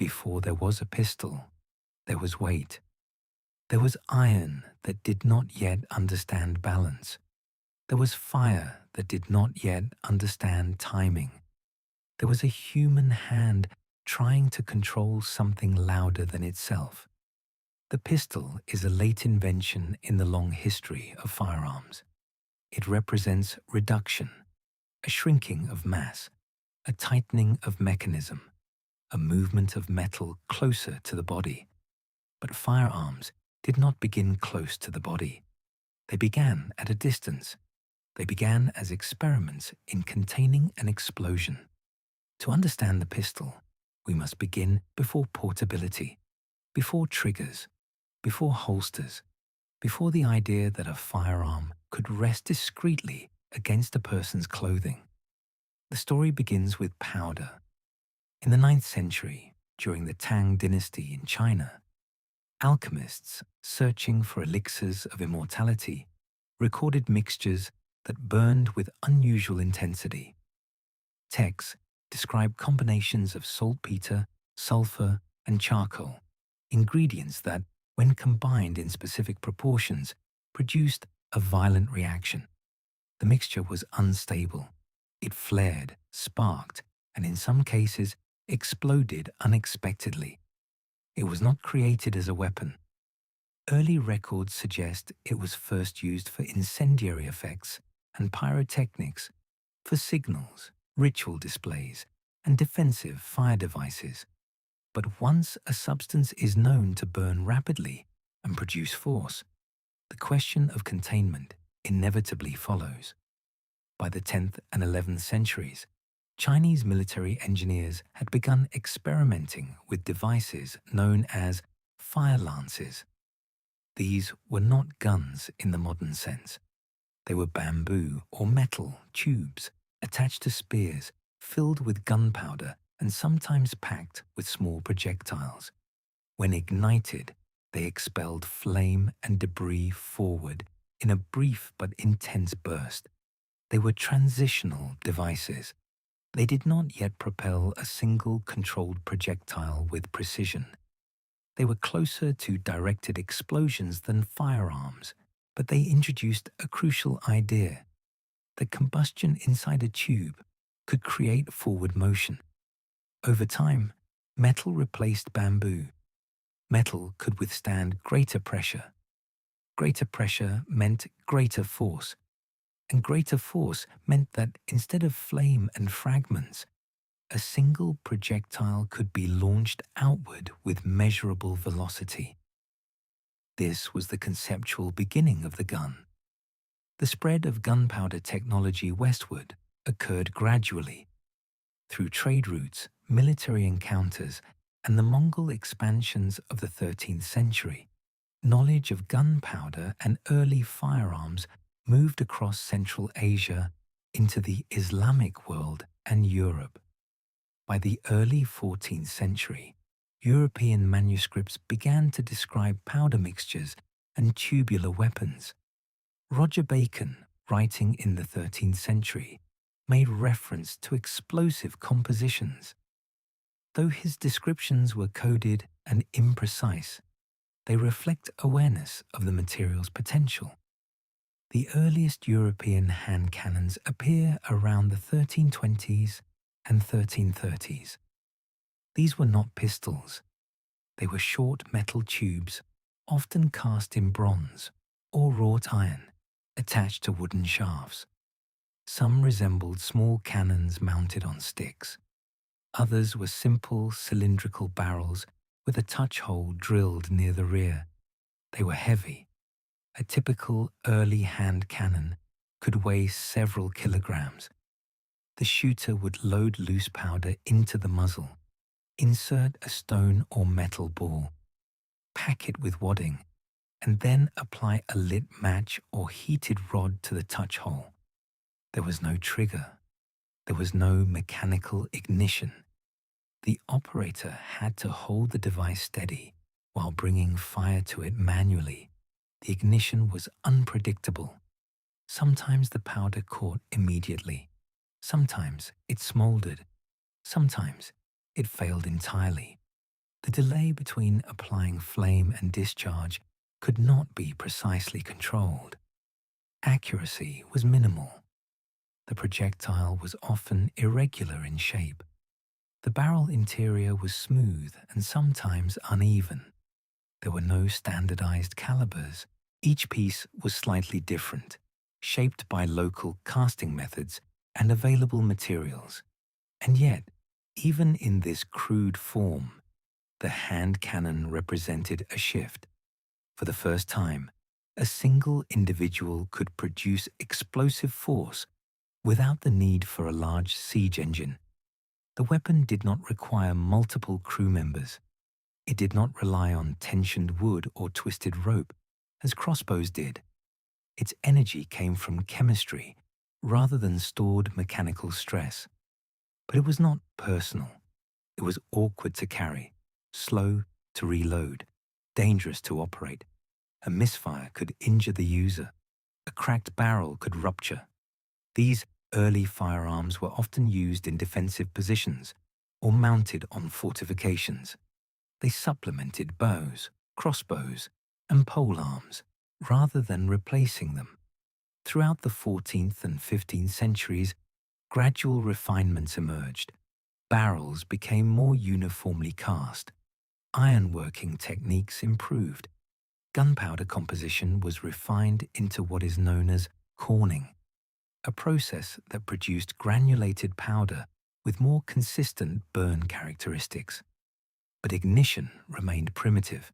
Before there was a pistol, there was weight. There was iron that did not yet understand balance. There was fire that did not yet understand timing. There was a human hand trying to control something louder than itself. The pistol is a late invention in the long history of firearms. It represents reduction, a shrinking of mass, a tightening of mechanism, a movement of metal closer to the body. But firearms did not begin close to the body. They began at a distance. They began as experiments in containing an explosion. To understand the pistol, we must begin before portability, before triggers, before holsters, before the idea that a firearm could rest discreetly against a person's clothing. The story begins with powder. In the 9th century, during the Tang dynasty in China, alchemists searching for elixirs of immortality recorded mixtures that burned with unusual intensity. Texts describe combinations of saltpeter, sulfur, and charcoal, ingredients that, when combined in specific proportions, produced a violent reaction. The mixture was unstable. It flared, sparked, and in some cases exploded unexpectedly. It was not created as a weapon. Early records suggest it was first used for incendiary effects and pyrotechnics, for signals, ritual displays, and defensive fire devices. But once a substance is known to burn rapidly and produce force, the question of containment inevitably follows. By the 10th and 11th centuries, Chinese military engineers had begun experimenting with devices known as fire lances. These were not guns in the modern sense. They were bamboo or metal tubes attached to spears filled with gunpowder and sometimes packed with small projectiles. When ignited, they expelled flame and debris forward in a brief but intense burst. They were transitional devices. They did not yet propel a single controlled projectile with precision. They were closer to directed explosions than firearms, but they introduced a crucial idea: that combustion inside a tube could create forward motion. Over time, metal replaced bamboo. Metal could withstand greater pressure. Greater pressure meant greater force, and greater force meant that instead of flame and fragments, a single projectile could be launched outward with measurable velocity. This was the conceptual beginning of the gun. The spread of gunpowder technology westward occurred gradually. Through trade routes, military encounters, and the Mongol expansions of the 13th century, knowledge of gunpowder and early firearms moved across Central Asia into the Islamic world and Europe. By the early 14th century, European manuscripts began to describe powder mixtures and tubular weapons. Roger Bacon, writing in the 13th century, made reference to explosive compositions. Though his descriptions were coded and imprecise, they reflect awareness of the material's potential. The earliest European hand cannons appear around the 1320s and 1330s. These were not pistols. They were short metal tubes, often cast in bronze or wrought iron, attached to wooden shafts. Some resembled small cannons mounted on sticks. Others were simple cylindrical barrels with a touch hole drilled near the rear. They were heavy. A typical early hand cannon could weigh several kilograms. The shooter would load loose powder into the muzzle, insert a stone or metal ball, pack it with wadding, and then apply a lit match or heated rod to the touch hole. There was no trigger. There was no mechanical ignition. The operator had to hold the device steady while bringing fire to it manually. The ignition was unpredictable. Sometimes the powder caught immediately. Sometimes it smoldered. Sometimes it failed entirely. The delay between applying flame and discharge could not be precisely controlled. Accuracy was minimal. The projectile was often irregular in shape. The barrel interior was smooth and sometimes uneven. There were no standardized calibers. Each piece was slightly different, shaped by local casting methods and available materials. And yet, even in this crude form, the hand cannon represented a shift. For the first time, a single individual could produce explosive force without the need for a large siege engine. The weapon did not require multiple crew members. It did not rely on tensioned wood or twisted rope, as crossbows did. Its energy came from chemistry rather than stored mechanical stress. But it was not personal. It was awkward to carry, slow to reload, dangerous to operate. A misfire could injure the user. A cracked barrel could rupture. These early firearms were often used in defensive positions or mounted on fortifications. They supplemented bows, crossbows, and polearms rather than replacing them. Throughout the 14th and 15th centuries, gradual refinements emerged. Barrels became more uniformly cast. Ironworking techniques improved. Gunpowder composition was refined into what is known as corning, a process that produced granulated powder with more consistent burn characteristics. But ignition remained primitive.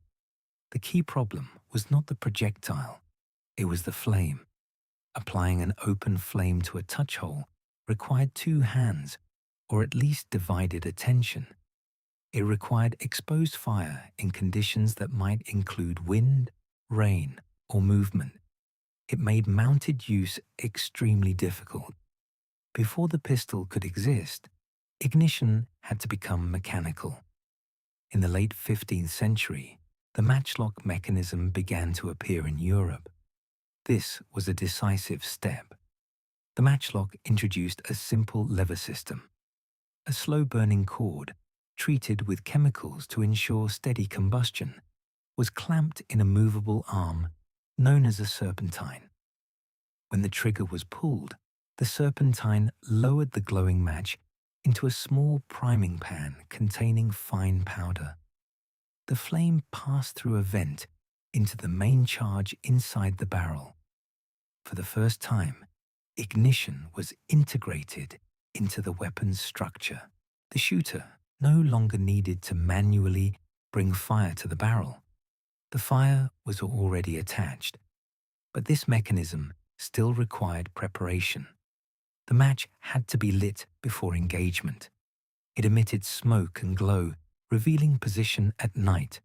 The key problem was not the projectile, it was the flame. Applying an open flame to a touch hole required two hands, or at least divided attention. It required exposed fire in conditions that might include wind, rain, or movement. It made mounted use extremely difficult. Before the pistol could exist, ignition had to become mechanical. In the late 15th century, the matchlock mechanism began to appear in Europe. This was a decisive step. The matchlock introduced a simple lever system. A slow-burning cord, treated with chemicals to ensure steady combustion, was clamped in a movable arm known as a serpentine. When the trigger was pulled, the serpentine lowered the glowing match into a small priming pan containing fine powder. The flame passed through a vent into the main charge inside the barrel. For the first time, ignition was integrated into the weapon's structure. The shooter no longer needed to manually bring fire to the barrel. The fire was already attached, but this mechanism still required preparation. The match had to be lit before engagement. It emitted smoke and glow, revealing position at night.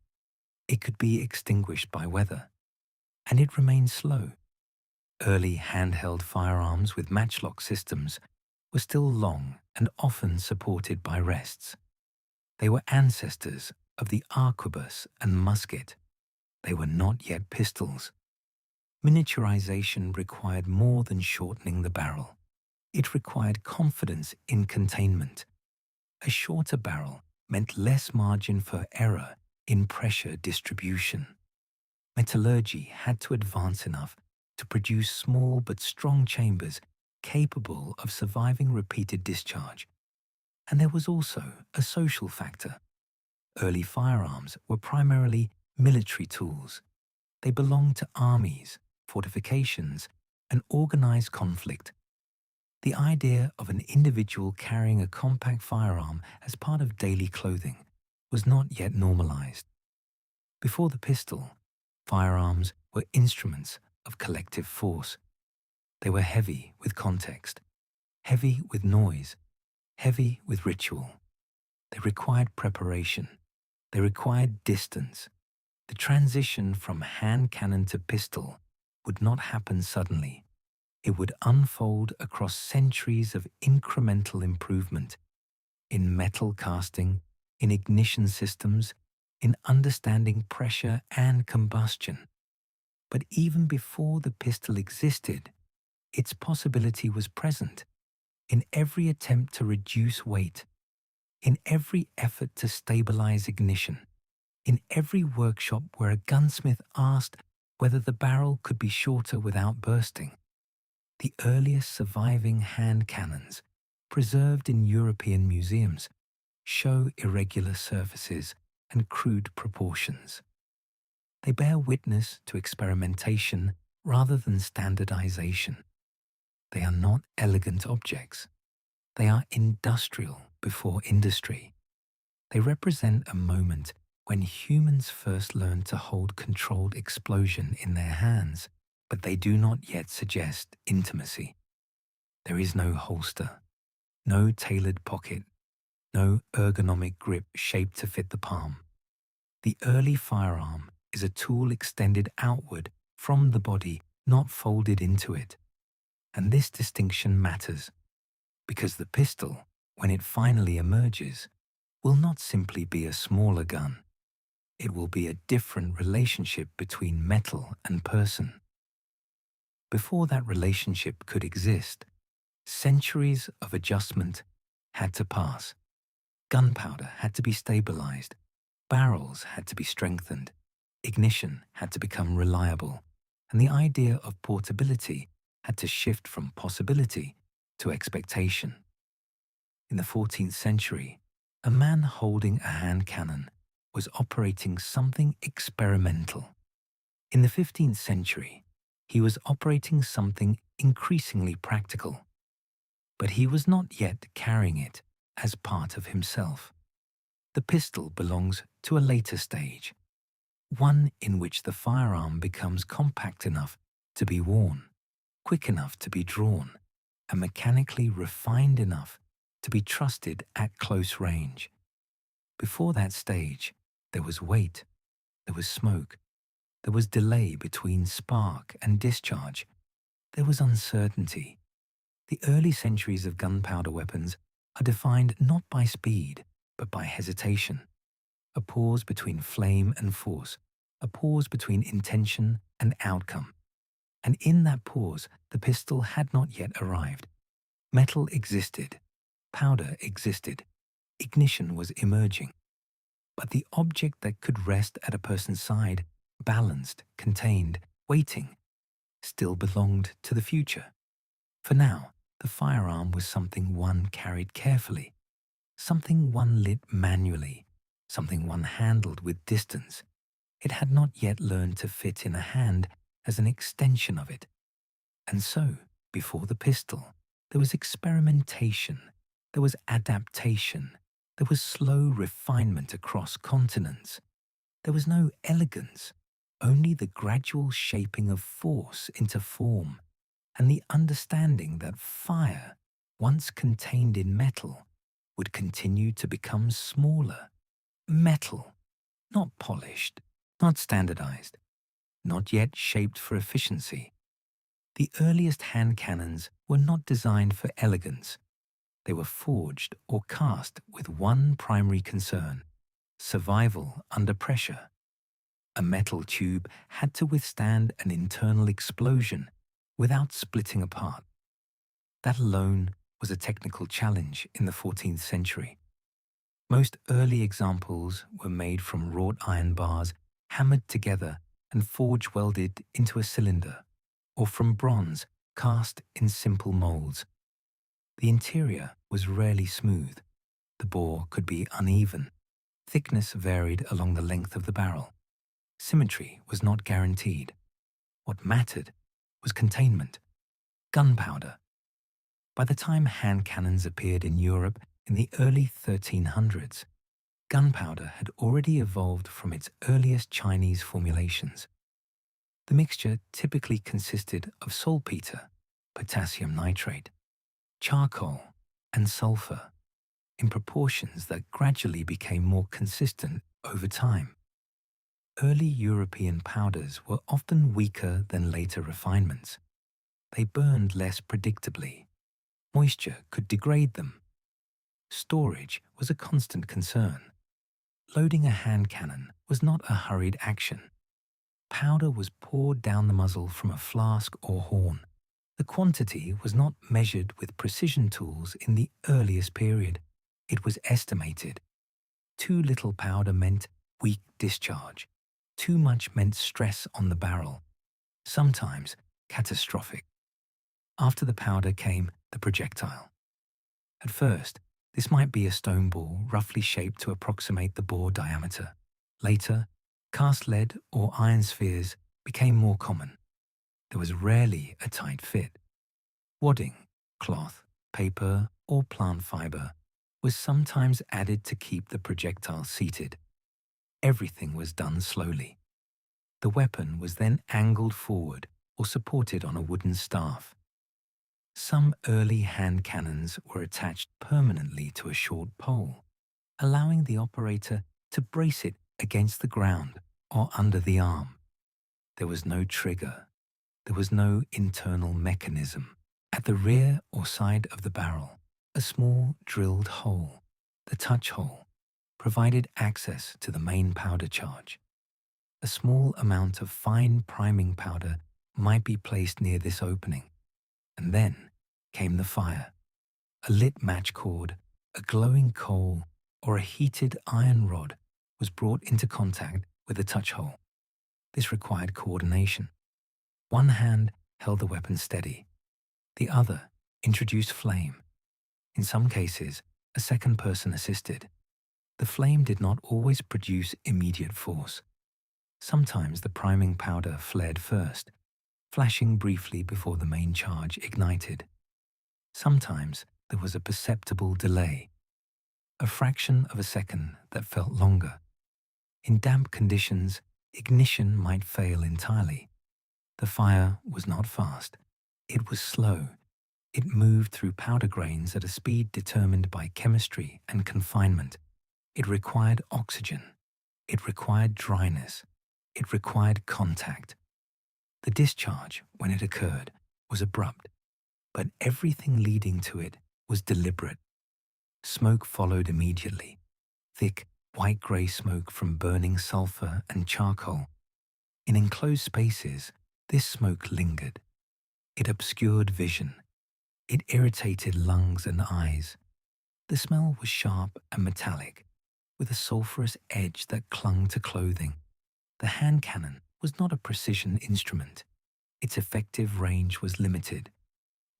It could be extinguished by weather, and it remained slow. Early handheld firearms with matchlock systems were still long and often supported by rests. They were ancestors of the arquebus and musket. They were not yet pistols. Miniaturization required more than shortening the barrel. It required confidence in containment. A shorter barrel meant less margin for error in pressure distribution. Metallurgy had to advance enough to produce small but strong chambers capable of surviving repeated discharge. And there was also a social factor. Early firearms were primarily military tools. They belonged to armies, fortifications, and organized conflict. The idea of an individual carrying a compact firearm as part of daily clothing was not yet normalized. Before the pistol, firearms were instruments of collective force. They were heavy with context, heavy with noise, heavy with ritual. They required preparation. They required distance. The transition from hand cannon to pistol would not happen suddenly. It would unfold across centuries of incremental improvement in metal casting, in ignition systems, in understanding pressure and combustion. But even before the pistol existed, its possibility was present in every attempt to reduce weight, in every effort to stabilize ignition. In every workshop where a gunsmith asked whether the barrel could be shorter without bursting, the earliest surviving hand cannons, preserved in European museums, show irregular surfaces and crude proportions. They bear witness to experimentation rather than standardization. They are not elegant objects. They are industrial before industry. They represent a moment when humans first learned to hold controlled explosion in their hands, but they do not yet suggest intimacy. There is no holster, no tailored pocket, no ergonomic grip shaped to fit the palm. The early firearm is a tool extended outward from the body, not folded into it. And this distinction matters, because the pistol, when it finally emerges, will not simply be a smaller gun. It will be a different relationship between metal and person. Before that relationship could exist, centuries of adjustment had to pass. Gunpowder had to be stabilized, barrels had to be strengthened, ignition had to become reliable, and the idea of portability had to shift from possibility to expectation. In the 14th century, a man holding a hand cannon was operating something experimental. In the 15th century, he was operating something increasingly practical. But he was not yet carrying it as part of himself. The pistol belongs to a later stage, one in which the firearm becomes compact enough to be worn, quick enough to be drawn, and mechanically refined enough to be trusted at close range. Before that stage, there was weight, there was smoke, there was delay between spark and discharge, there was uncertainty. The early centuries of gunpowder weapons are defined not by speed, but by hesitation, a pause between flame and force, a pause between intention and outcome. And in that pause, the pistol had not yet arrived. Metal existed, powder existed, ignition was emerging. But the object that could rest at a person's side, balanced, contained, waiting, still belonged to the future. For now, the firearm was something one carried carefully, something one lit manually, something one handled with distance. It had not yet learned to fit in a hand as an extension of it. And so, before the pistol, there was experimentation, there was adaptation, there was slow refinement across continents. There was no elegance, only the gradual shaping of force into form, and the understanding that fire, once contained in metal, would continue to become smaller. Metal, not polished, not standardized, not yet shaped for efficiency. The earliest hand cannons were not designed for elegance. They were forged or cast with one primary concern: survival under pressure. A metal tube had to withstand an internal explosion without splitting apart. That alone was a technical challenge in the 14th century. Most early examples were made from wrought iron bars hammered together and forge welded into a cylinder, or from bronze cast in simple molds. The interior was rarely smooth. The bore could be uneven. Thickness varied along the length of the barrel. Symmetry was not guaranteed. What mattered was containment. Gunpowder. By the time hand cannons appeared in Europe in the early 1300s, gunpowder had already evolved from its earliest Chinese formulations. The mixture typically consisted of saltpeter, potassium nitrate, charcoal, and sulfur, in proportions that gradually became more consistent over time. Early European powders were often weaker than later refinements. They burned less predictably. Moisture could degrade them. Storage was a constant concern. Loading a hand cannon was not a hurried action. Powder was poured down the muzzle from a flask or horn. The quantity was not measured with precision tools in the earliest period. It was estimated. Too little powder meant weak discharge. Too much meant stress on the barrel, sometimes catastrophic. After the powder came the projectile. At first, this might be a stone ball roughly shaped to approximate the bore diameter. Later, cast lead or iron spheres became more common. There was rarely a tight fit. Wadding, cloth, paper, or plant fiber was sometimes added to keep the projectile seated. Everything was done slowly. The weapon was then angled forward or supported on a wooden staff. Some early hand cannons were attached permanently to a short pole, allowing the operator to brace it against the ground or under the arm. There was no trigger. There was no internal mechanism. At the rear or side of the barrel, a small drilled hole, the touch hole, provided access to the main powder charge. A small amount of fine priming powder might be placed near this opening. And then came the fire. A lit match cord, a glowing coal, or a heated iron rod was brought into contact with the touch hole. This required coordination. One hand held the weapon steady. The other introduced flame. In some cases, a second person assisted. The flame did not always produce immediate force. Sometimes the priming powder flared first, flashing briefly before the main charge ignited. Sometimes there was a perceptible delay, a fraction of a second that felt longer. In damp conditions, ignition might fail entirely. The fire was not fast. It was slow. It moved through powder grains at a speed determined by chemistry and confinement. It required oxygen. It required dryness. It required contact. The discharge, when it occurred, was abrupt, but everything leading to it was deliberate. Smoke followed immediately, thick, white-grey smoke from burning sulfur and charcoal. In enclosed spaces, this smoke lingered. It obscured vision. It irritated lungs and eyes. The smell was sharp and metallic, with a sulphurous edge that clung to clothing. The hand cannon was not a precision instrument. Its effective range was limited.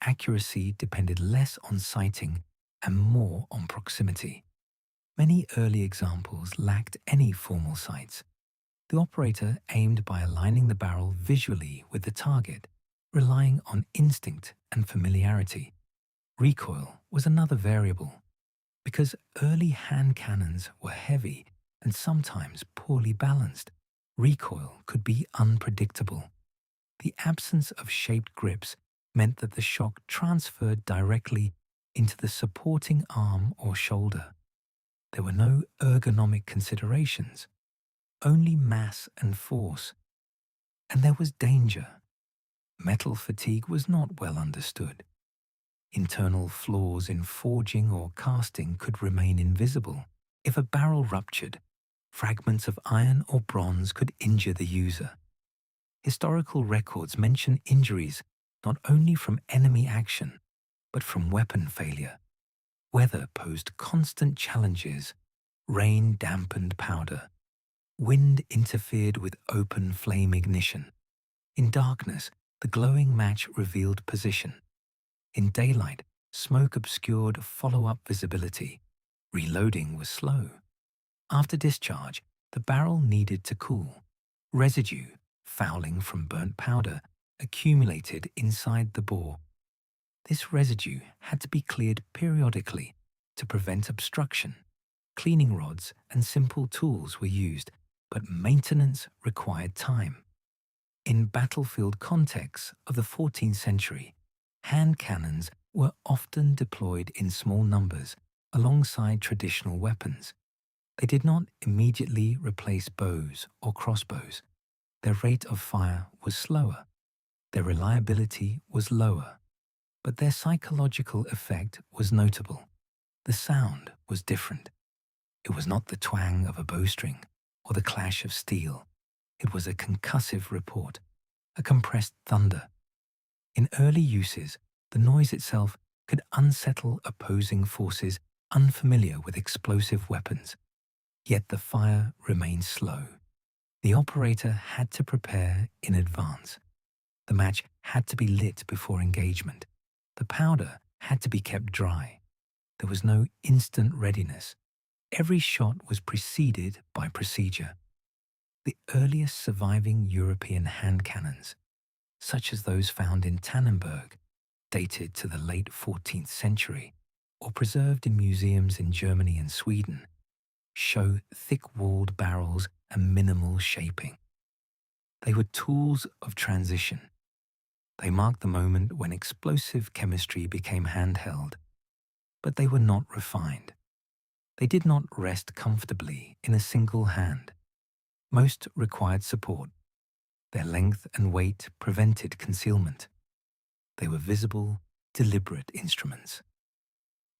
Accuracy depended less on sighting and more on proximity. Many early examples lacked any formal sights. The operator aimed by aligning the barrel visually with the target, relying on instinct and familiarity. Recoil was another variable. Because early hand cannons were heavy and sometimes poorly balanced, recoil could be unpredictable. The absence of shaped grips meant that the shock transferred directly into the supporting arm or shoulder. There were no ergonomic considerations, only mass and force. And there was danger. Metal fatigue was not well understood. Internal flaws in forging or casting could remain invisible. If a barrel ruptured, fragments of iron or bronze could injure the user. Historical records mention injuries not only from enemy action, but from weapon failure. Weather posed constant challenges. Rain dampened powder. Wind interfered with open flame ignition. In darkness, the glowing match revealed position. In daylight, smoke obscured follow-up visibility. Reloading was slow. After discharge, the barrel needed to cool. Residue, fouling from burnt powder, accumulated inside the bore. This residue had to be cleared periodically to prevent obstruction. Cleaning rods and simple tools were used, but maintenance required time. In battlefield contexts of the 14th century, hand cannons were often deployed in small numbers alongside traditional weapons. They did not immediately replace bows or crossbows. Their rate of fire was slower. Their reliability was lower. But their psychological effect was notable. The sound was different. It was not the twang of a bowstring or the clash of steel. It was a concussive report, a compressed thunder. In early uses, the noise itself could unsettle opposing forces unfamiliar with explosive weapons. Yet the fire remained slow. The operator had to prepare in advance. The match had to be lit before engagement. The powder had to be kept dry. There was no instant readiness. Every shot was preceded by procedure. The earliest surviving European hand cannons, such as those found in Tannenberg, dated to the late 14th century, or preserved in museums in Germany and Sweden, show thick-walled barrels and minimal shaping. They were tools of transition. They marked the moment when explosive chemistry became handheld, but they were not refined. They did not rest comfortably in a single hand. Most required support. Their length and weight prevented concealment. They were visible, deliberate instruments.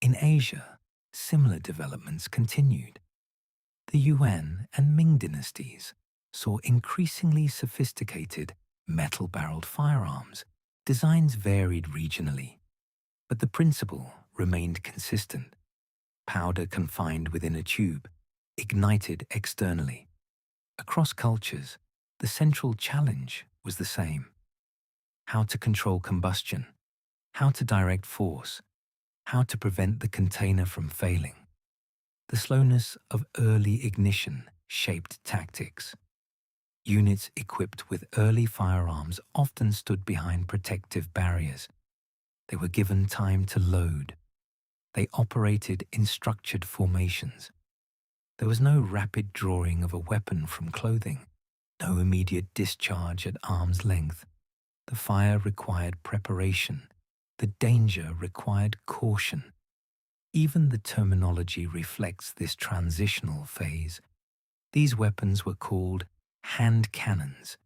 In Asia, similar developments continued. The Yuan and Ming dynasties saw increasingly sophisticated metal-barreled firearms. Designs varied regionally, but the principle remained consistent. Powder confined within a tube, ignited externally. Across cultures, the central challenge was the same: how to control combustion, how to direct force, how to prevent the container from failing. The slowness of early ignition shaped tactics. Units equipped with early firearms often stood behind protective barriers. They were given time to load. They operated in structured formations. There was no rapid drawing of a weapon from clothing, no immediate discharge at arm's length. The fire required preparation. The danger required caution. Even the terminology reflects this transitional phase. These weapons were called hand cannons,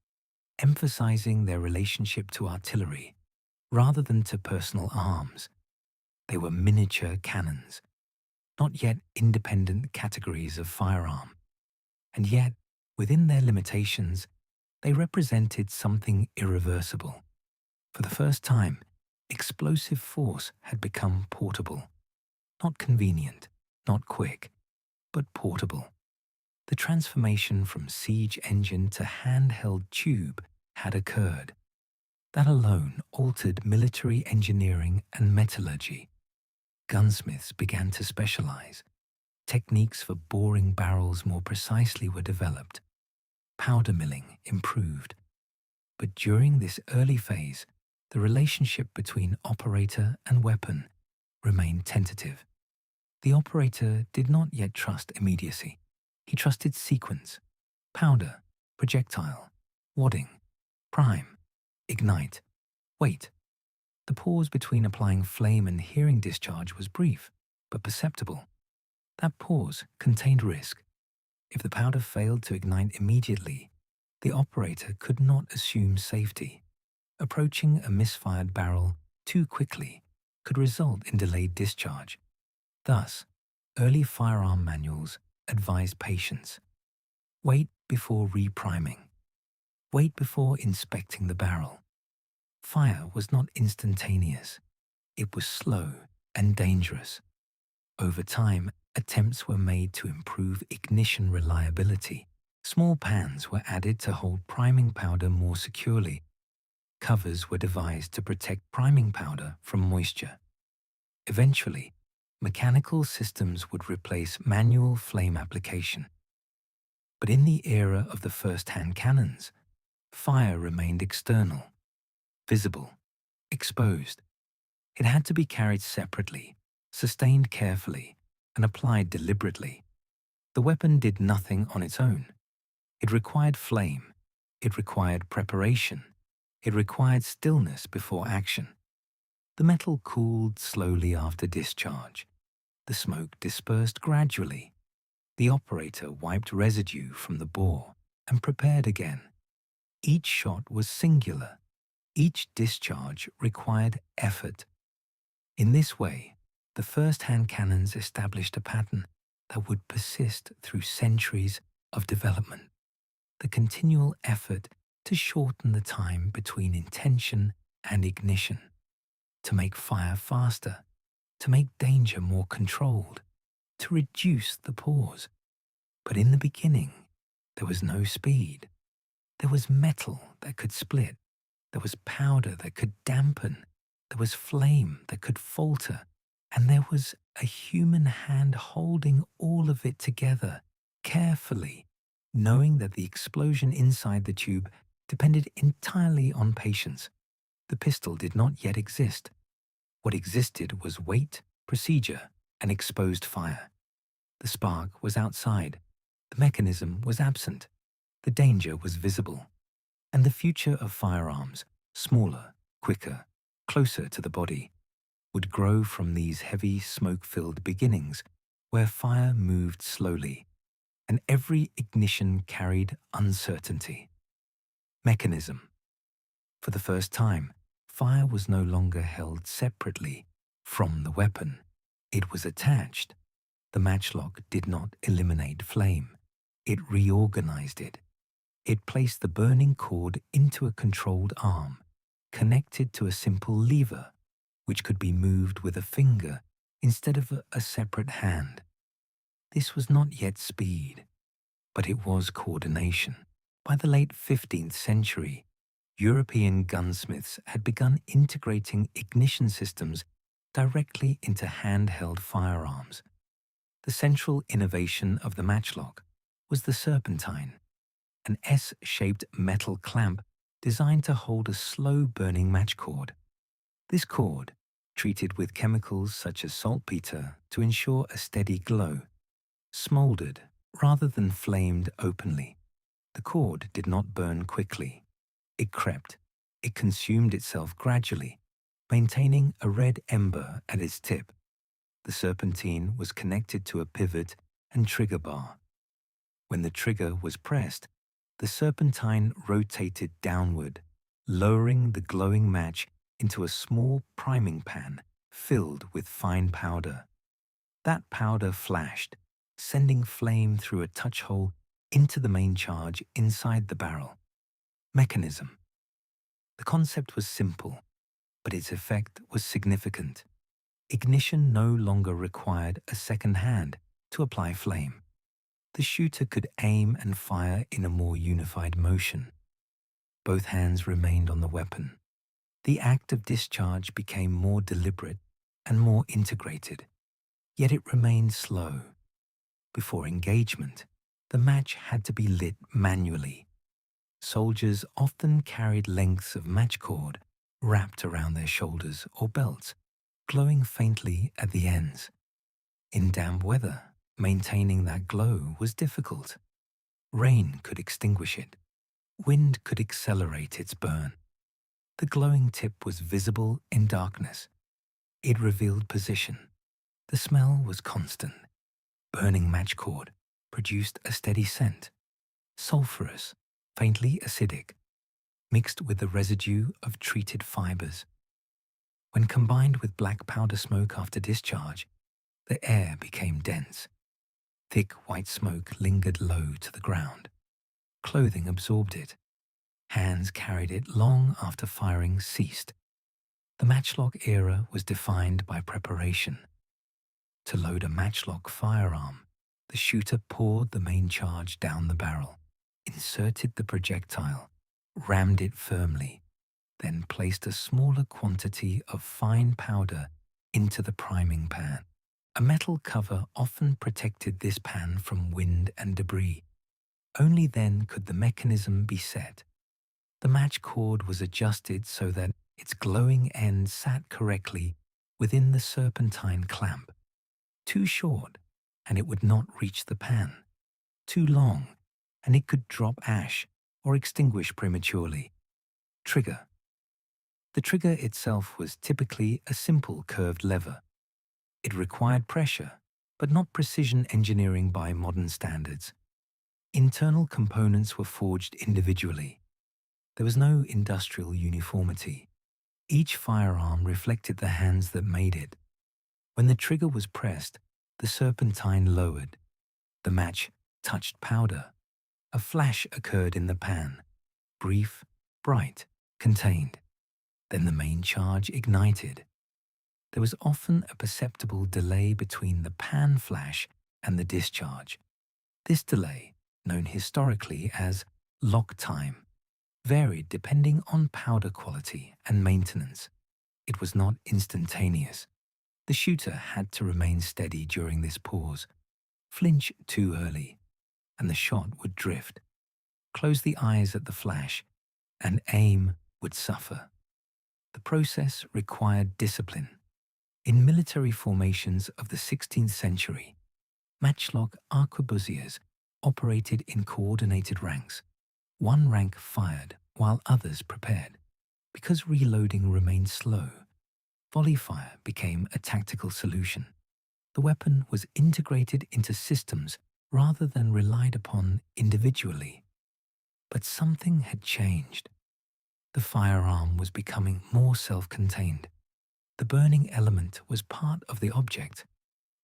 emphasizing their relationship to artillery rather than to personal arms. They were miniature cannons, not yet independent categories of firearm. And yet, within their limitations, they represented something irreversible. For the first time, explosive force had become portable. Not convenient, not quick, but portable. The transformation from siege engine to handheld tube had occurred. That alone altered military engineering and metallurgy. Gunsmiths began to specialize. Techniques for boring barrels more precisely were developed. Powder milling improved. But during this early phase, the relationship between operator and weapon remained tentative. The operator did not yet trust immediacy. He trusted sequence: powder, projectile, wadding, prime, ignite, wait. The pause between applying flame and hearing discharge was brief, but perceptible. That pause contained risk. If the powder failed to ignite immediately, the operator could not assume safety. Approaching a misfired barrel too quickly could result in delayed discharge. Thus, early firearm manuals advised patience. Wait before repriming. Wait before inspecting the barrel. Fire was not instantaneous. It was slow and dangerous. Over time, attempts were made to improve ignition reliability. Small pans were added to hold priming powder more securely. Covers were devised to protect priming powder from moisture. Eventually, mechanical systems would replace manual flame application. But in the era of the first-hand cannons, fire remained external, visible, exposed. It had to be carried separately, sustained carefully, and applied deliberately. The weapon did nothing on its own. It required flame. It required preparation. It required stillness before action. The metal cooled slowly after discharge. The smoke dispersed gradually. The operator wiped residue from the bore and prepared again. Each shot was singular. Each discharge required effort. In this way, the first-hand cannons established a pattern that would persist through centuries of development. The continual effort to shorten the time between intention and ignition, to make fire faster, to make danger more controlled, to reduce the pause. But in the beginning, there was no speed. There was metal that could split. There was powder that could dampen. There was flame that could falter. And there was a human hand holding all of it together, carefully, knowing that the explosion inside the tube depended entirely on patience. The pistol did not yet exist. What existed was weight, procedure, and exposed fire. The spark was outside. The mechanism was absent. The danger was visible. And the future of firearms, smaller, quicker, closer to the body, would grow from these heavy, smoke-filled beginnings where fire moved slowly, and every ignition carried uncertainty. Mechanism. For the first time, fire was no longer held separately from the weapon. It was attached. The matchlock did not eliminate flame. It reorganized it. It placed the burning cord into a controlled arm, connected to a simple lever, which could be moved with a finger instead of a separate hand. This was not yet speed, but it was coordination. By the late 15th century, European gunsmiths had begun integrating ignition systems directly into handheld firearms. The central innovation of the matchlock was the serpentine, an S-shaped metal clamp designed to hold a slow-burning match cord. This cord, treated with chemicals such as saltpeter to ensure a steady glow, smoldered rather than flamed openly. The cord did not burn quickly. It crept. It consumed itself gradually, maintaining a red ember at its tip. The serpentine was connected to a pivot and trigger bar. When the trigger was pressed, the serpentine rotated downward, lowering the glowing match into a small priming pan filled with fine powder. That powder flashed, sending flame through a touch hole into the main charge inside the barrel. Mechanism. The concept was simple, but its effect was significant. Ignition no longer required a second hand to apply flame. The shooter could aim and fire in a more unified motion. Both hands remained on the weapon. The act of discharge became more deliberate and more integrated, yet it remained slow. Before engagement, the match had to be lit manually. Soldiers often carried lengths of match cord wrapped around their shoulders or belts, glowing faintly at the ends. In damp weather, maintaining that glow was difficult. Rain could extinguish it. Wind could accelerate its burn. The glowing tip was visible in darkness. It revealed position. The smell was constant. Burning match cord produced a steady scent, sulphurous, faintly acidic, mixed with the residue of treated fibers. When combined with black powder smoke after discharge, the air became dense. Thick white smoke lingered low to the ground. Clothing absorbed it. Hands carried it long after firing ceased. The matchlock era was defined by preparation. To load a matchlock firearm, the shooter poured the main charge down the barrel, inserted the projectile, rammed it firmly, then placed a smaller quantity of fine powder into the priming pan. A metal cover often protected this pan from wind and debris. Only then could the mechanism be set. The match cord was adjusted so that its glowing end sat correctly within the serpentine clamp. Too short, and it would not reach the pan. Too long, and it could drop ash or extinguish prematurely. Trigger. The trigger itself was typically a simple curved lever. It required pressure, but not precision engineering by modern standards. Internal components were forged individually. There was no industrial uniformity. Each firearm reflected the hands that made it. When the trigger was pressed, the serpentine lowered. The match touched powder. A flash occurred in the pan, brief, bright, contained. Then the main charge ignited. There was often a perceptible delay between the pan flash and the discharge. This delay, known historically as lock time, varied depending on powder quality and maintenance. It was not instantaneous. The shooter had to remain steady during this pause, flinch too early, and the shot would drift, close the eyes at the flash, and aim would suffer. The process required discipline. In military formations of the 16th century, matchlock arquebusiers operated in coordinated ranks. One rank fired while others prepared. Because reloading remained slow, volley fire became a tactical solution. The weapon was integrated into systems rather than relied upon individually. But something had changed. The firearm was becoming more self-contained. The burning element was part of the object.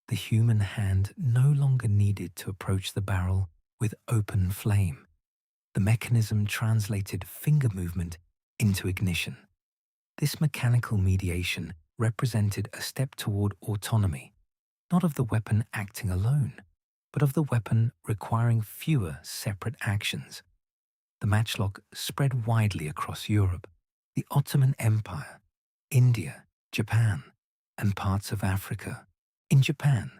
The human hand no longer needed to approach the barrel with open flame. The mechanism translated finger movement into ignition. This mechanical mediation represented a step toward autonomy, not of the weapon acting alone, but of the weapon requiring fewer separate actions. The matchlock spread widely across Europe, the Ottoman Empire, India, Japan, and parts of Africa. In Japan,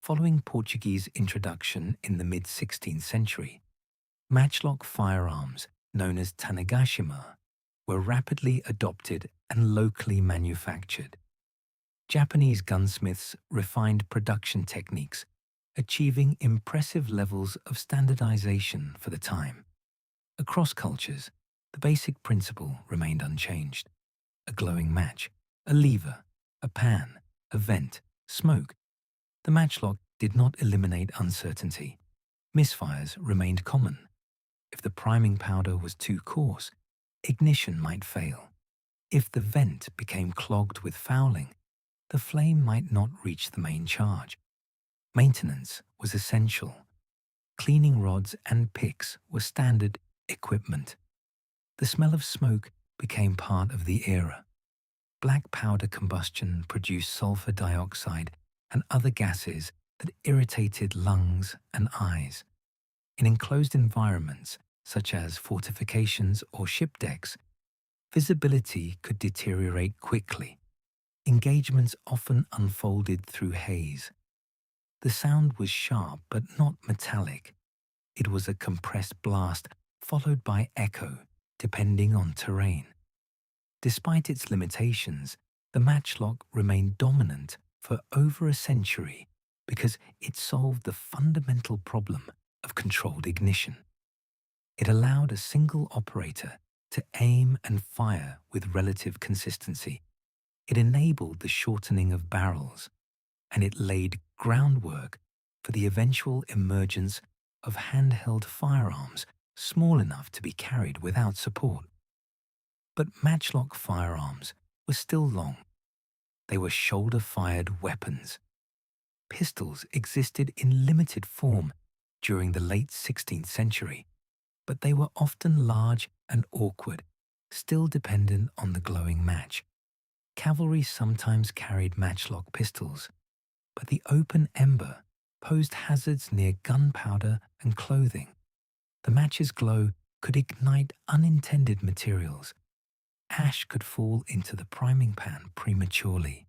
following Portuguese introduction in the mid-16th century, matchlock firearms, known as tanegashima, were rapidly adopted and locally manufactured. Japanese gunsmiths refined production techniques, achieving impressive levels of standardization for the time. Across cultures, the basic principle remained unchanged. A glowing match, a lever, a pan, a vent, smoke. The matchlock did not eliminate uncertainty. Misfires remained common. If the priming powder was too coarse, ignition might fail. If the vent became clogged with fouling, the flame might not reach the main charge. Maintenance was essential. Cleaning rods and picks were standard equipment. The smell of smoke became part of the era. Black powder combustion produced sulfur dioxide and other gases that irritated lungs and eyes. In enclosed environments, such as fortifications or ship decks, visibility could deteriorate quickly. Engagements often unfolded through haze. The sound was sharp but not metallic. It was a compressed blast followed by echo, depending on terrain. Despite its limitations, the matchlock remained dominant for over a century because it solved the fundamental problem of controlled ignition. It allowed a single operator to aim and fire with relative consistency. It enabled the shortening of barrels, and it laid groundwork for the eventual emergence of handheld firearms small enough to be carried without support. But matchlock firearms were still long. They were shoulder-fired weapons. Pistols existed in limited form during the late 16th century, but they were often large and awkward, still dependent on the glowing match. Cavalry sometimes carried matchlock pistols, but the open ember posed hazards near gunpowder and clothing. The match's glow could ignite unintended materials. Ash could fall into the priming pan prematurely.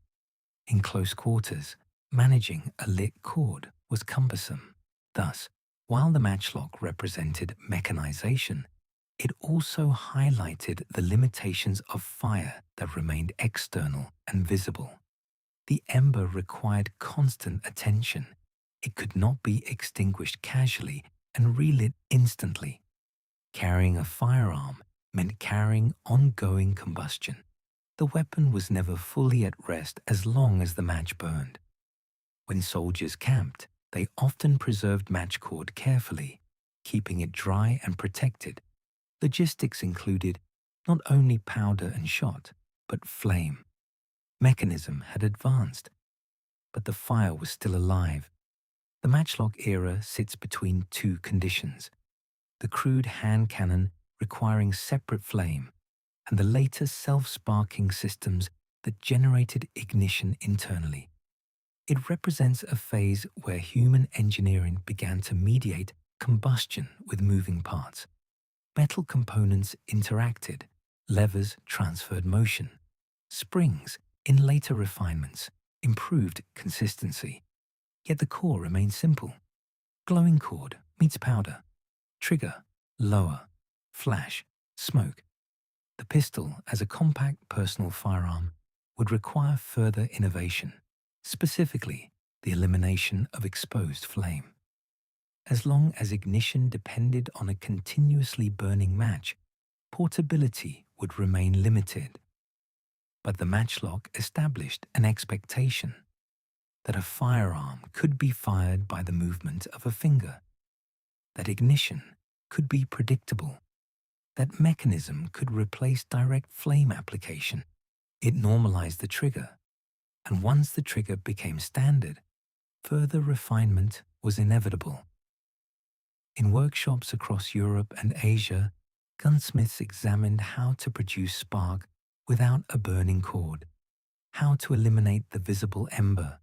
In close quarters, managing a lit cord was cumbersome. Thus, while the matchlock represented mechanization, it also highlighted the limitations of fire that remained external and visible. The ember required constant attention. It could not be extinguished casually and relit instantly. Carrying a firearm meant carrying ongoing combustion. The weapon was never fully at rest as long as the match burned. When soldiers camped, they often preserved match cord carefully, keeping it dry and protected. Logistics included not only powder and shot, but flame. Mechanism had advanced, but the fire was still alive. The matchlock era sits between two conditions: the crude hand cannon requiring separate flame, and the later self-sparking systems that generated ignition internally. It represents a phase where human engineering began to mediate combustion with moving parts. Metal components interacted, levers transferred motion, springs, in later refinements, improved consistency. Yet the core remained simple. Glowing cord meets powder, trigger, lower, flash, smoke. The pistol, as a compact personal firearm, would require further innovation, specifically the elimination of exposed flame. As long as ignition depended on a continuously burning match, portability would remain limited. But the matchlock established an expectation that a firearm could be fired by the movement of a finger, that ignition could be predictable, that mechanism could replace direct flame application. It normalized the trigger, and once the trigger became standard, further refinement was inevitable. In workshops across Europe and Asia, gunsmiths examined how to produce spark without a burning cord, how to eliminate the visible ember,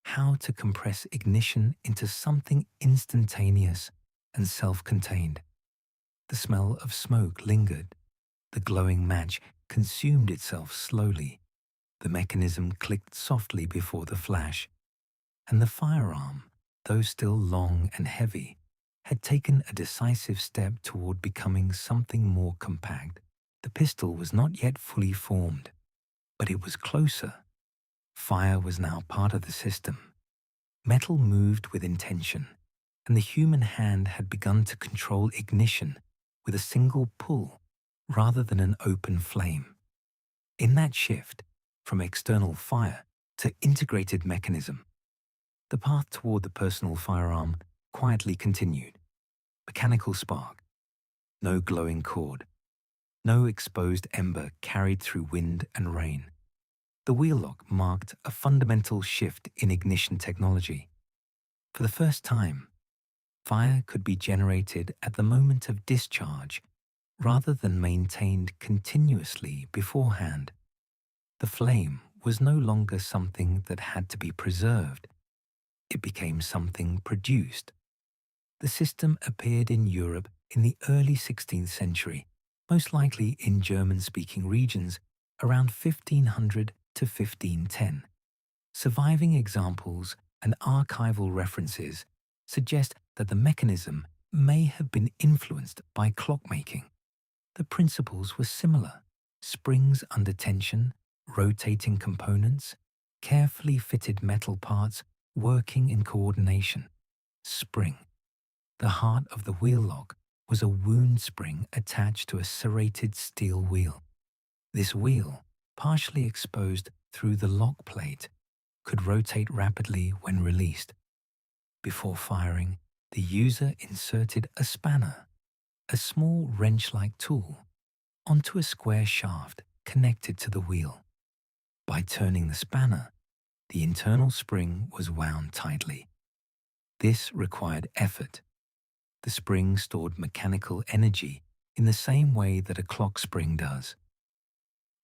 how to compress ignition into something instantaneous and self-contained. The smell of smoke lingered. The glowing match consumed itself slowly. The mechanism clicked softly before the flash, and the firearm, though still long and heavy, had taken a decisive step toward becoming something more compact. The pistol was not yet fully formed, but it was closer. Fire was now part of the system. Metal moved with intention, and the human hand had begun to control ignition with a single pull rather than an open flame. In that shift, from external fire to integrated mechanism, the path toward the personal firearm quietly continued. Mechanical spark, no glowing cord, no exposed ember carried through wind and rain. The wheellock marked a fundamental shift in ignition technology. For the first time, fire could be generated at the moment of discharge rather than maintained continuously beforehand. The flame was no longer something that had to be preserved. It became something produced. The system appeared in Europe in the early 16th century, most likely in German-speaking regions around 1500 to 1510. Surviving examples and archival references suggest that the mechanism may have been influenced by clockmaking. The principles were similar: springs under tension, rotating components, carefully fitted metal parts working in coordination. Spring. The heart of the wheellock was a wound spring attached to a serrated steel wheel. This wheel, partially exposed through the lock plate, could rotate rapidly when released. Before firing, the user inserted a spanner, a small wrench-like tool, onto a square shaft connected to the wheel. By turning the spanner, the internal spring was wound tightly. This required effort. The spring stored mechanical energy in the same way that a clock spring does.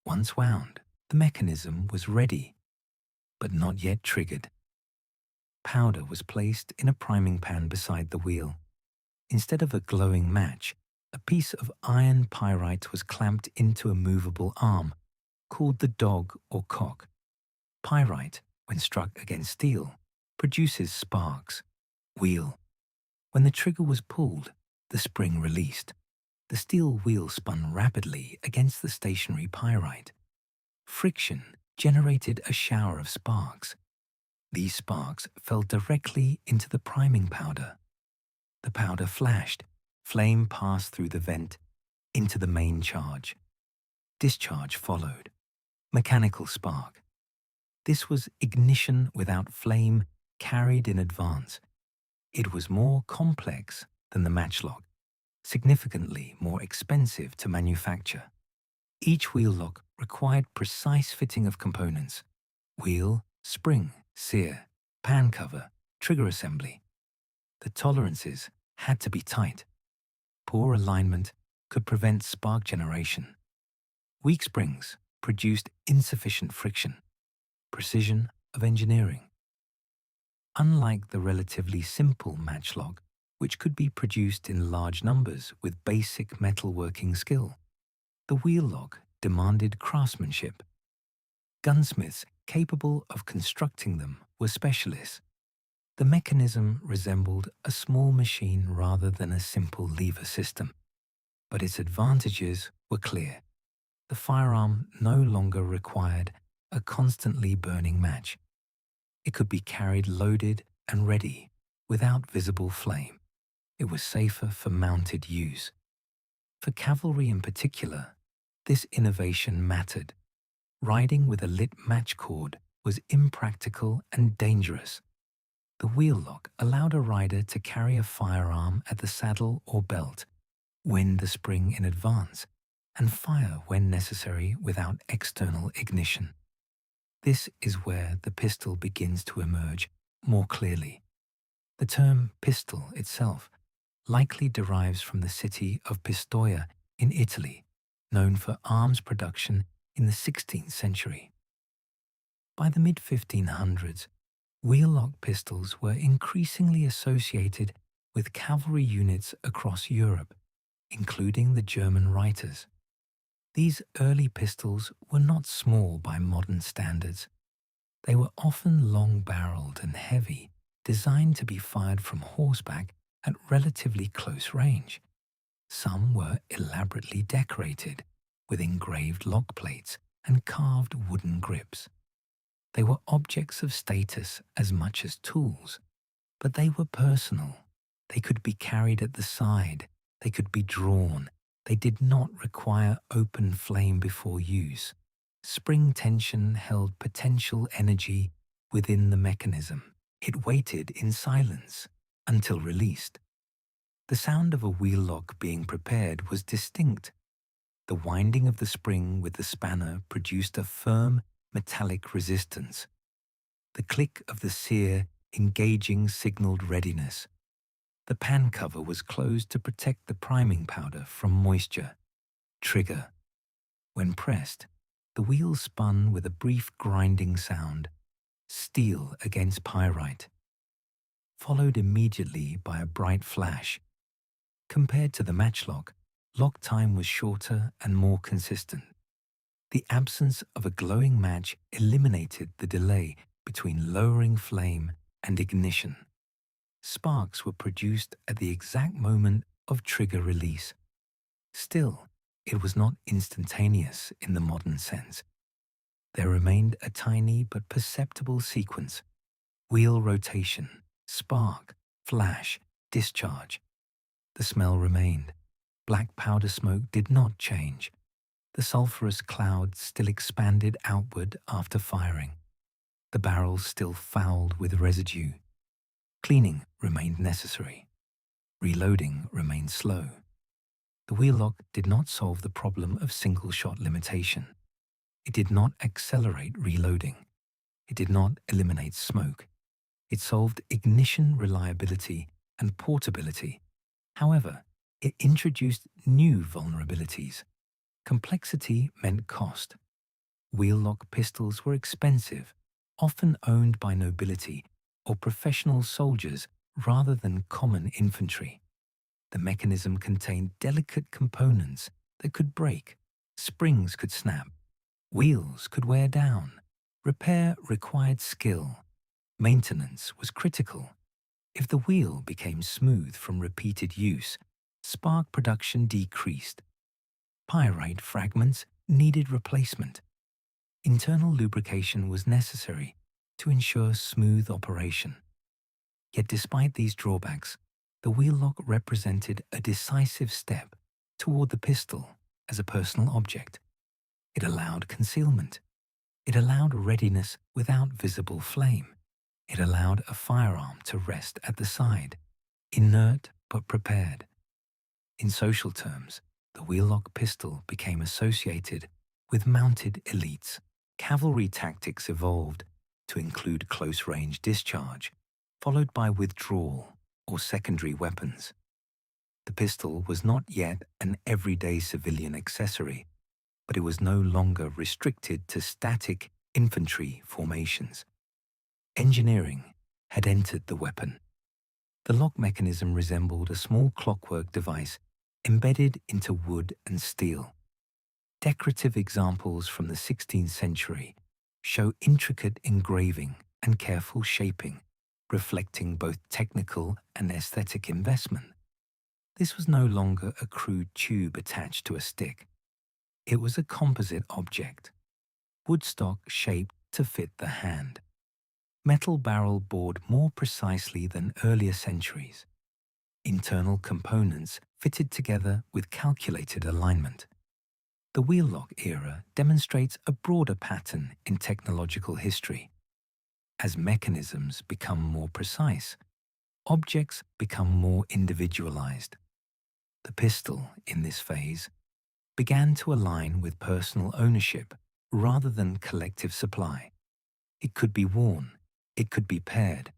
Once wound, the mechanism was ready, but not yet triggered. Powder was placed in a priming pan beside the wheel. Instead of a glowing match, a piece of iron pyrite was clamped into a movable arm, called the dog or cock. Pyrite, when struck against steel, produces sparks. Wheel. When the trigger was pulled, the spring released. The steel wheel spun rapidly against the stationary pyrite. Friction generated a shower of sparks. These sparks fell directly into the priming powder. The powder flashed. Flame passed through the vent into the main charge. Discharge followed. Mechanical spark. This was ignition without flame carried in advance. It was more complex than the matchlock, significantly more expensive to manufacture. Each wheellock required precise fitting of components: wheel, spring, sear, pan cover, trigger assembly. The tolerances had to be tight. Poor alignment could prevent spark generation. Weak springs produced insufficient friction. Precision of engineering. Unlike the relatively simple matchlock, which could be produced in large numbers with basic metalworking skill, the wheellock demanded craftsmanship. Gunsmiths capable of constructing them were specialists. The mechanism resembled a small machine rather than a simple lever system, but its advantages were clear. The firearm no longer required a constantly burning match. It could be carried loaded and ready without visible flame. It was safer for mounted use. For cavalry in particular, this innovation mattered. Riding with a lit match cord was impractical and dangerous. The wheellock allowed a rider to carry a firearm at the saddle or belt, wind the spring in advance, and fire when necessary without external ignition. This is where the pistol begins to emerge more clearly. The term pistol itself likely derives from the city of Pistoia in Italy, known for arms production in the 16th century. By the mid-1500s, wheellock pistols were increasingly associated with cavalry units across Europe, including the German Reiters. These early pistols were not small by modern standards. They were often long-barreled and heavy, designed to be fired from horseback at relatively close range. Some were elaborately decorated, with engraved lock plates and carved wooden grips. They were objects of status as much as tools, but they were personal. They could be carried at the side, they could be drawn, they did not require open flame before use. Spring tension held potential energy within the mechanism. It waited in silence until released. The sound of a wheellock being prepared was distinct. The winding of the spring with the spanner produced a firm, metallic resistance. The click of the sear engaging signaled readiness. The pan cover was closed to protect the priming powder from moisture. Trigger. When pressed, the wheel spun with a brief grinding sound, steel against pyrite, followed immediately by a bright flash. Compared to the matchlock, lock time was shorter and more consistent. The absence of a glowing match eliminated the delay between lowering flame and ignition. Sparks were produced at the exact moment of trigger release. Still, it was not instantaneous in the modern sense. There remained a tiny but perceptible sequence: wheel rotation, spark, flash, discharge. The smell remained. Black powder smoke did not change. The sulphurous cloud still expanded outward after firing. The barrels still fouled with residue. Cleaning remained necessary. Reloading remained slow. The wheellock did not solve the problem of single-shot limitation. It did not accelerate reloading. It did not eliminate smoke. It solved ignition reliability and portability. However, it introduced new vulnerabilities. Complexity meant cost. Wheellock pistols were expensive, often owned by nobility or professional soldiers rather than common infantry. The mechanism contained delicate components that could break. Springs could snap. Wheels could wear down. Repair required skill. Maintenance was critical. If the wheel became smooth from repeated use, spark production decreased. Pyrite fragments needed replacement. Internal lubrication was necessary to ensure smooth operation. Yet despite these drawbacks, the wheellock represented a decisive step toward the pistol as a personal object. It allowed concealment. It allowed readiness without visible flame. It allowed a firearm to rest at the side, inert but prepared. In social terms, the wheellock pistol became associated with mounted elites. Cavalry tactics evolved to include close-range discharge, followed by withdrawal or secondary weapons. The pistol was not yet an everyday civilian accessory, but it was no longer restricted to static infantry formations. Engineering, had entered the weapon. The lock mechanism resembled a small clockwork device embedded into wood and steel. Decorative examples from the 16th century show intricate engraving and careful shaping, reflecting both technical and aesthetic investment. This was no longer a crude tube attached to a stick. It was a composite object, woodstock shaped to fit the hand. Metal barrel bored more precisely than earlier centuries. Internal components fitted together with calculated alignment. The wheellock era demonstrates a broader pattern in technological history. As mechanisms become more precise, objects become more individualized. The pistol, in this phase, began to align with personal ownership rather than collective supply. It could be worn, it could be paired.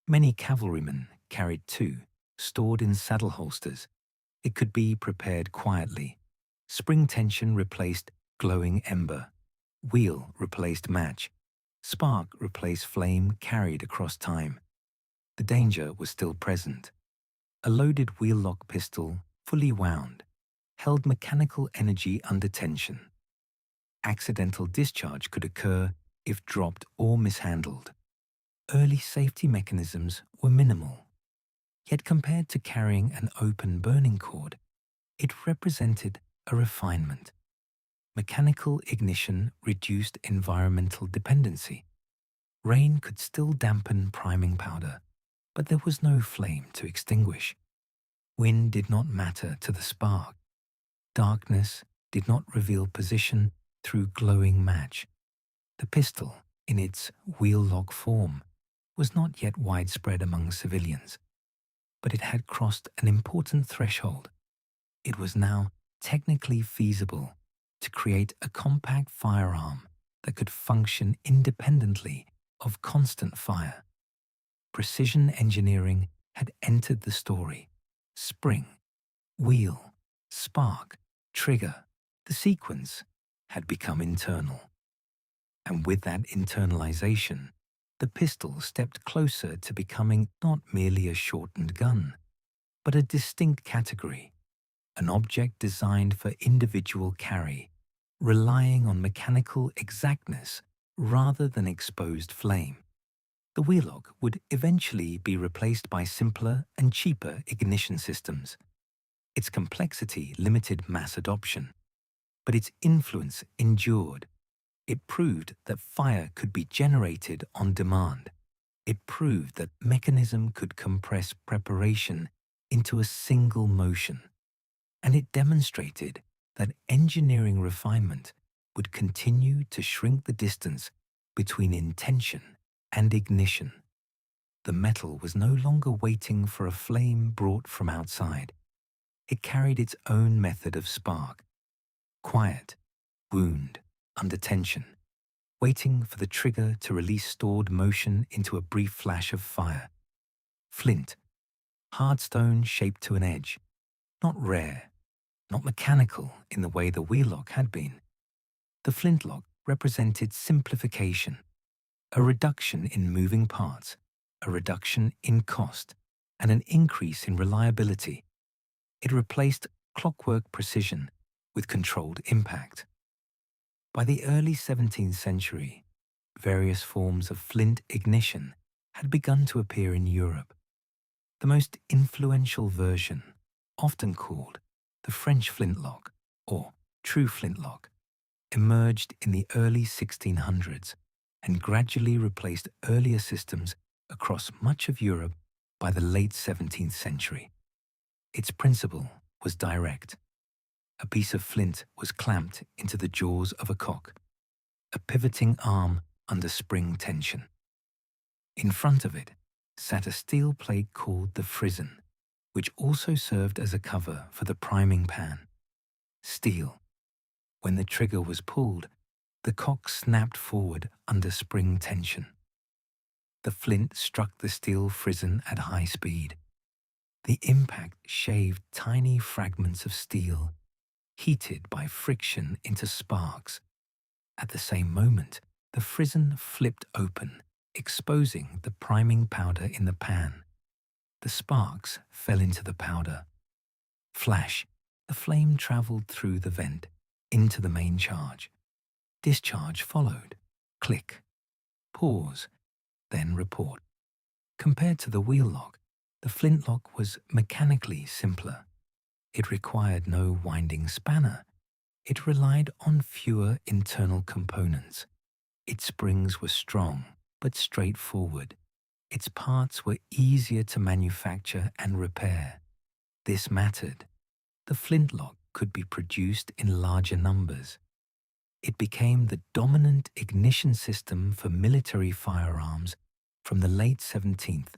Many cavalrymen carried two, stored in saddle holsters. It could be prepared quietly. Spring tension replaced glowing ember. Wheel replaced match. Spark replaced flame carried across time. The danger was still present. A loaded wheel-lock pistol, fully wound, held mechanical energy under tension. Accidental discharge could occur if dropped or mishandled. Early safety mechanisms were minimal. Yet compared to carrying an open burning cord, it represented a refinement. Mechanical ignition reduced environmental dependency. Rain could still dampen priming powder, but there was no flame to extinguish. Wind did not matter to the spark. Darkness did not reveal position through glowing match. The pistol, in its wheel-lock form, was not yet widespread among civilians, but it had crossed an important threshold. It was now technically feasible to create a compact firearm that could function independently of constant fire. Precision engineering had entered the story. Spring, wheel, spark, trigger, the sequence had become internal. And with that internalization, the pistol stepped closer to becoming not merely a shortened gun, but a distinct category, an object designed for individual carry, relying on mechanical exactness rather than exposed flame. The wheellock would eventually be replaced by simpler and cheaper ignition systems. Its complexity limited mass adoption, but its influence endured. It proved that fire could be generated on demand. It proved that mechanism could compress preparation into a single motion. And it demonstrated that engineering refinement would continue to shrink the distance between intention and ignition. The metal was no longer waiting for a flame brought from outside. It carried its own method of spark. Quiet, wound, under tension, waiting for the trigger to release stored motion into a brief flash of fire. Flint, hard stone shaped to an edge, not rare, not mechanical in the way the wheellock had been. The flintlock represented simplification, a reduction in moving parts, a reduction in cost, and an increase in reliability. It replaced clockwork precision with controlled impact. By the early 17th century, various forms of flint ignition had begun to appear in Europe. The most influential version, often called the French flintlock or true flintlock, emerged in the early 1600s and gradually replaced earlier systems across much of Europe by the late 17th century. Its principle was direct. A piece of flint was clamped into the jaws of a cock, a pivoting arm under spring tension. In front of it sat a steel plate called the frizzen, which also served as a cover for the priming pan. Steel. When the trigger was pulled, the cock snapped forward under spring tension. The flint struck the steel frizzen at high speed. The impact shaved tiny fragments of steel, heated by friction into sparks. At the same moment, the frizzen flipped open, exposing the priming powder in the pan. The sparks fell into the powder. Flash, the flame traveled through the vent into the main charge. Discharge followed. Click. Pause. Then report. Compared to the wheellock, the flintlock was mechanically simpler. It required no winding spanner. It relied on fewer internal components. Its springs were strong but straightforward. Its parts were easier to manufacture and repair. This mattered. The flintlock could be produced in larger numbers. It became the dominant ignition system for military firearms from the late 17th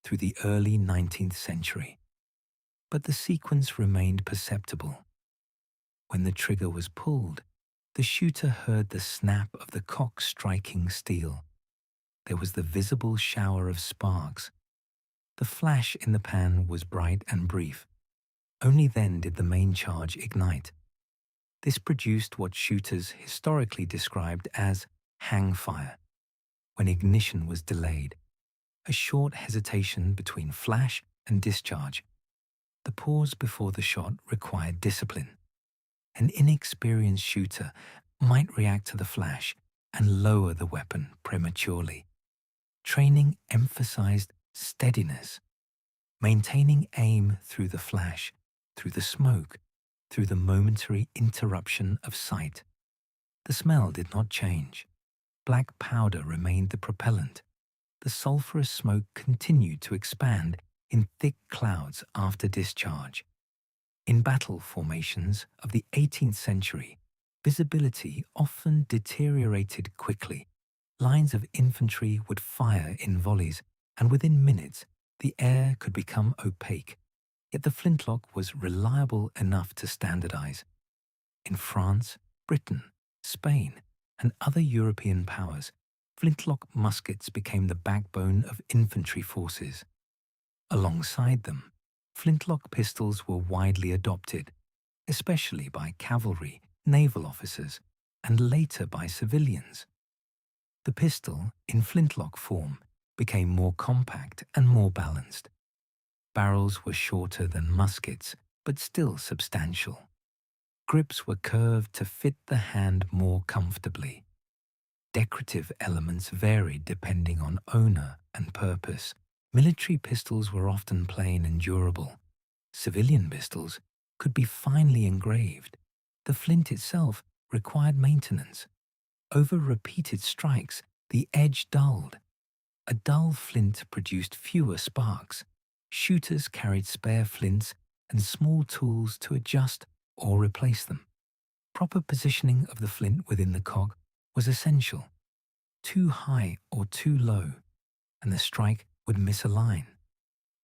through the early 19th century. But the sequence remained perceptible. When the trigger was pulled, the shooter heard the snap of the cock striking steel. There was the visible shower of sparks. The flash in the pan was bright and brief. Only then did the main charge ignite. This produced what shooters historically described as hang fire, when ignition was delayed, a short hesitation between flash and discharge. The pause before the shot required discipline. An inexperienced shooter might react to the flash and lower the weapon prematurely. Training emphasized steadiness, maintaining aim through the flash, through the smoke, through the momentary interruption of sight. The smell did not change. Black powder remained the propellant. The sulphurous smoke continued to expand in thick clouds after discharge. In battle formations of the 18th century, visibility often deteriorated quickly. Lines of infantry would fire in volleys, and within minutes, the air could become opaque. Yet the flintlock was reliable enough to standardize. In France, Britain, Spain, and other European powers, flintlock muskets became the backbone of infantry forces. Alongside them, flintlock pistols were widely adopted, especially by cavalry, naval officers, and later by civilians. The pistol, in flintlock form, became more compact and more balanced. Barrels were shorter than muskets, but still substantial. Grips were curved to fit the hand more comfortably. Decorative elements varied depending on owner and purpose. Military pistols were often plain and durable. Civilian pistols could be finely engraved. The flint itself required maintenance. Over repeated strikes, the edge dulled. A dull flint produced fewer sparks. Shooters carried spare flints and small tools to adjust or replace them. Proper positioning of the flint within the cock was essential. Too high or too low, and the strike would misalign.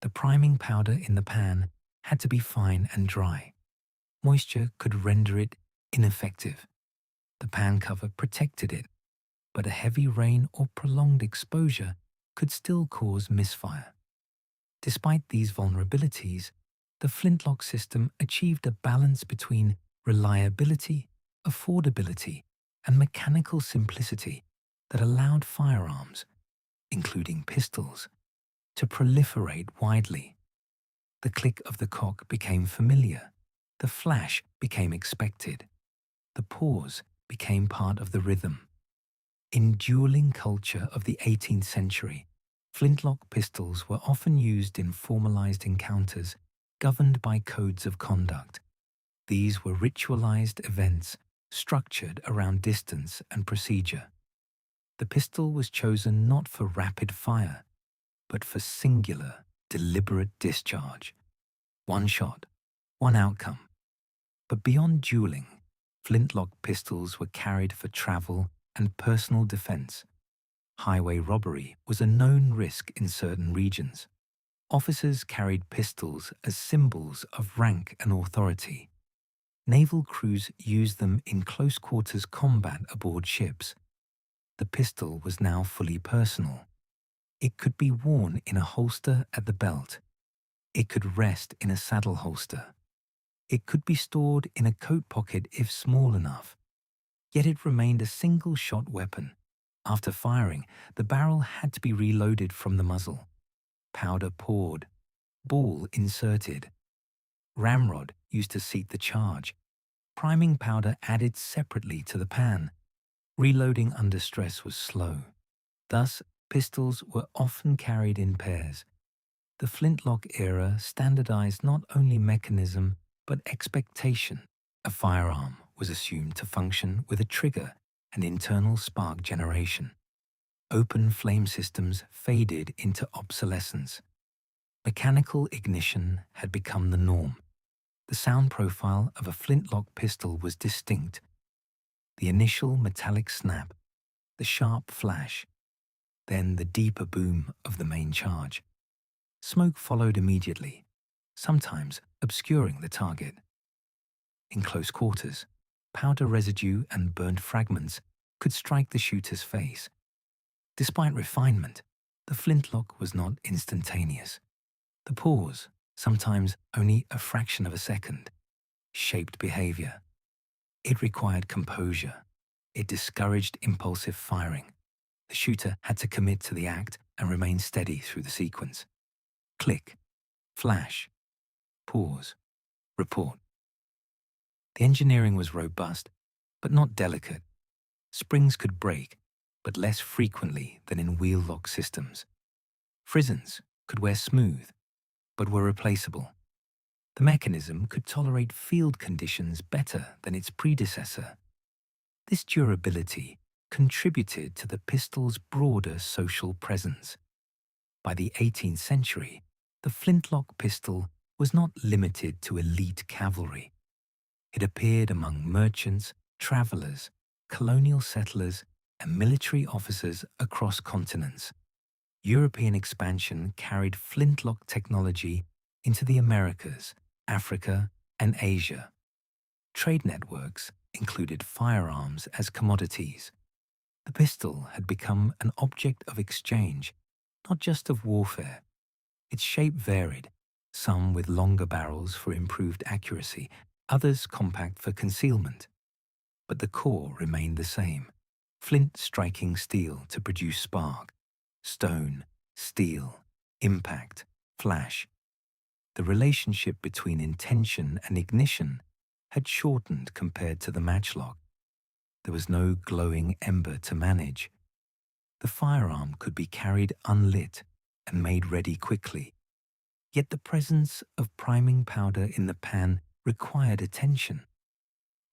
The priming powder in the pan had to be fine and dry. Moisture could render it ineffective. The pan cover protected it, but a heavy rain or prolonged exposure could still cause misfire. Despite these vulnerabilities, the flintlock system achieved a balance between reliability, affordability, and mechanical simplicity that allowed firearms, including pistols, to proliferate widely. The click of the cock became familiar. The flash became expected. The pause became part of the rhythm. In dueling culture of the 18th century, flintlock pistols were often used in formalized encounters governed by codes of conduct. These were ritualized events structured around distance and procedure. The pistol was chosen not for rapid fire, but for singular, deliberate discharge. One shot, one outcome. But beyond dueling, flintlock pistols were carried for travel and personal defense. Highway robbery was a known risk in certain regions. Officers carried pistols as symbols of rank and authority. Naval crews used them in close-quarters combat aboard ships. The pistol was now fully personal. It could be worn in a holster at the belt. It could rest in a saddle holster. It could be stored in a coat pocket if small enough. Yet it remained a single-shot weapon. After firing, the barrel had to be reloaded from the muzzle. Powder poured, ball inserted, ramrod used to seat the charge, priming powder added separately to the pan. Reloading under stress was slow. Thus, pistols were often carried in pairs. The flintlock era standardized not only mechanism but expectation. A firearm was assumed to function with a trigger and internal spark generation. Open flame systems faded into obsolescence. Mechanical ignition had become the norm. The sound profile of a flintlock pistol was distinct. The initial metallic snap, the sharp flash, then the deeper boom of the main charge. Smoke followed immediately, sometimes obscuring the target. In close quarters, powder residue and burnt fragments could strike the shooter's face. Despite refinement, the flintlock was not instantaneous. The pause, sometimes only a fraction of a second, shaped behavior. It required composure. It discouraged impulsive firing. The shooter had to commit to the act and remain steady through the sequence. Click, flash, pause, report. The engineering was robust, but not delicate. Springs could break, but less frequently than in wheel-lock systems. Frisons could wear smooth, but were replaceable. The mechanism could tolerate field conditions better than its predecessor. This durability contributed to the pistol's broader social presence. By the 18th century, the flintlock pistol was not limited to elite cavalry. It appeared among merchants, travelers, colonial settlers, and military officers across continents. European expansion carried flintlock technology into the Americas, Africa, and Asia. Trade networks included firearms as commodities. The pistol had become an object of exchange, not just of warfare. Its shape varied, some with longer barrels for improved accuracy, others compact for concealment. But the core remained the same: flint striking steel to produce spark, stone, steel, impact, flash. The relationship between intention and ignition had shortened compared to the matchlock. There was no glowing ember to manage. The firearm could be carried unlit and made ready quickly. Yet the presence of priming powder in the pan required attention.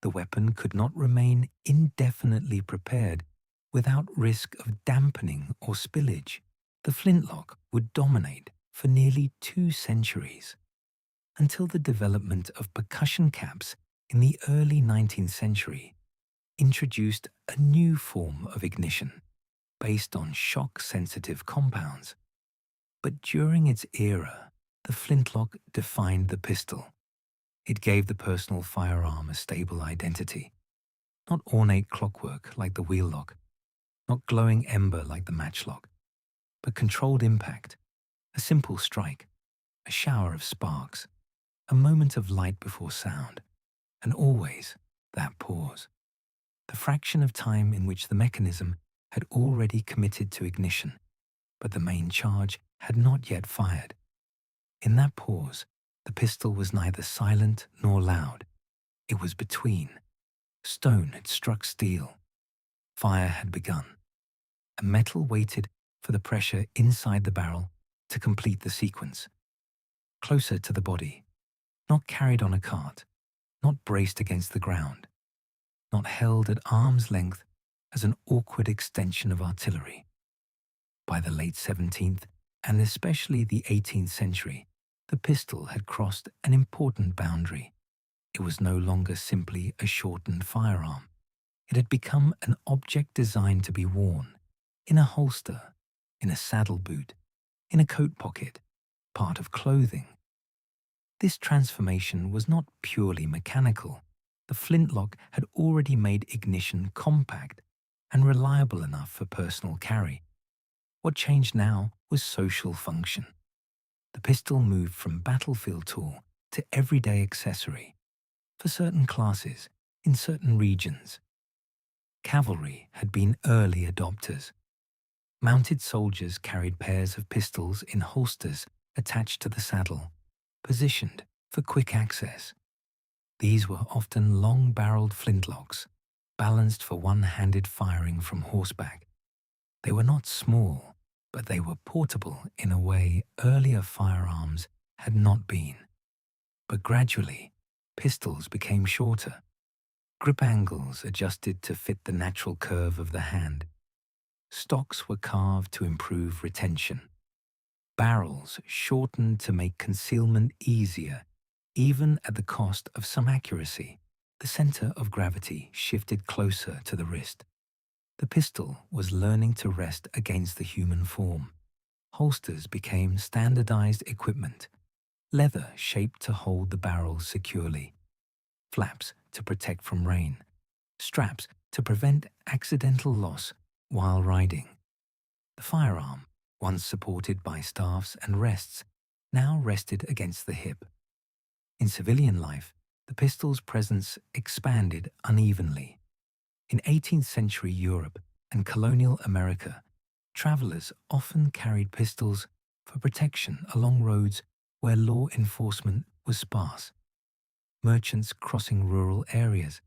The weapon could not remain indefinitely prepared without risk of dampening or spillage. The flintlock would dominate for nearly 2 centuries, until the development of percussion caps in the early 19th century introduced a new form of ignition based on shock-sensitive compounds. But during its era, the flintlock defined the pistol. It gave the personal firearm a stable identity. Not ornate clockwork like the wheellock, not glowing ember like the matchlock, but controlled impact, a simple strike, a shower of sparks, a moment of light before sound, and always that pause. The fraction of time in which the mechanism had already committed to ignition, but the main charge had not yet fired. In that pause, the pistol was neither silent nor loud. It was between. Stone had struck steel. Fire had begun. And metal waited for the pressure inside the barrel to complete the sequence. Closer to the body, not carried on a cart, not braced against the ground, not held at arm's length as an awkward extension of artillery. By the late 17th and especially the 18th century, the pistol had crossed an important boundary. It was no longer simply a shortened firearm. It had become an object designed to be worn, in a holster, in a saddle boot, in a coat pocket, part of clothing. This transformation was not purely mechanical. The flintlock had already made ignition compact and reliable enough for personal carry. What changed now was social function. The pistol moved from battlefield tool to everyday accessory. For certain classes, in certain regions, Cavalry had been early adopters. Mounted soldiers carried pairs of pistols in holsters attached to the saddle, positioned for quick access. These were often long-barreled flintlocks, balanced for one-handed firing from horseback. They were not small, but they were portable in a way earlier firearms had not been. But gradually, pistols became shorter. Grip angles adjusted to fit the natural curve of the hand. Stocks were carved to improve retention. Barrels shortened to make concealment easier, even at the cost of some accuracy. The center of gravity shifted closer to the wrist. The pistol was learning to rest against the human form. Holsters became standardized equipment, leather shaped to hold the barrel securely, flaps to protect from rain, straps to prevent accidental loss while riding. The firearm, once supported by staffs and rests, now rested against the hip. In civilian life, the pistol's presence expanded unevenly. In 18th century Europe and colonial America, travelers often carried pistols for protection along roads where law enforcement was sparse. Merchants crossing rural areas,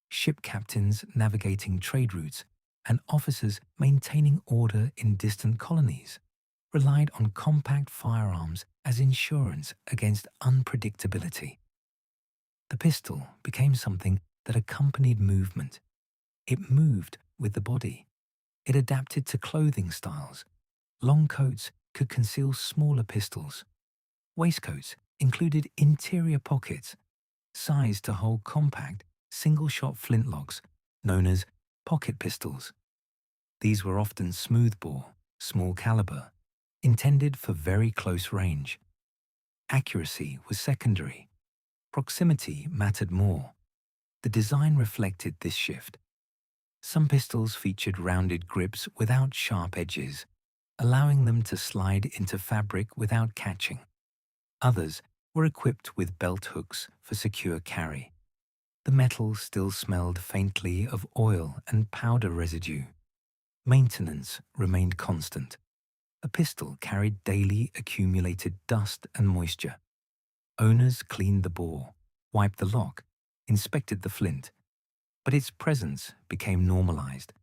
ship captains navigating trade routes, and officers maintaining order in distant colonies relied on compact firearms as insurance against unpredictability. The pistol became something that accompanied movement. It moved with the body. It adapted to clothing styles. Long coats could conceal smaller pistols. Waistcoats included interior pockets, sized to hold compact, single-shot flintlocks known as pocket pistols. These were often smoothbore, small caliber, intended for very close range. Accuracy was secondary. Proximity mattered more. The design reflected this shift. Some pistols featured rounded grips without sharp edges, allowing them to slide into fabric without catching. Others were equipped with belt hooks for secure carry. The metal still smelled faintly of oil and powder residue. Maintenance remained constant. A pistol carried daily accumulated dust and moisture. Owners cleaned the bore, wiped the lock, inspected the flint, but its presence became normalized.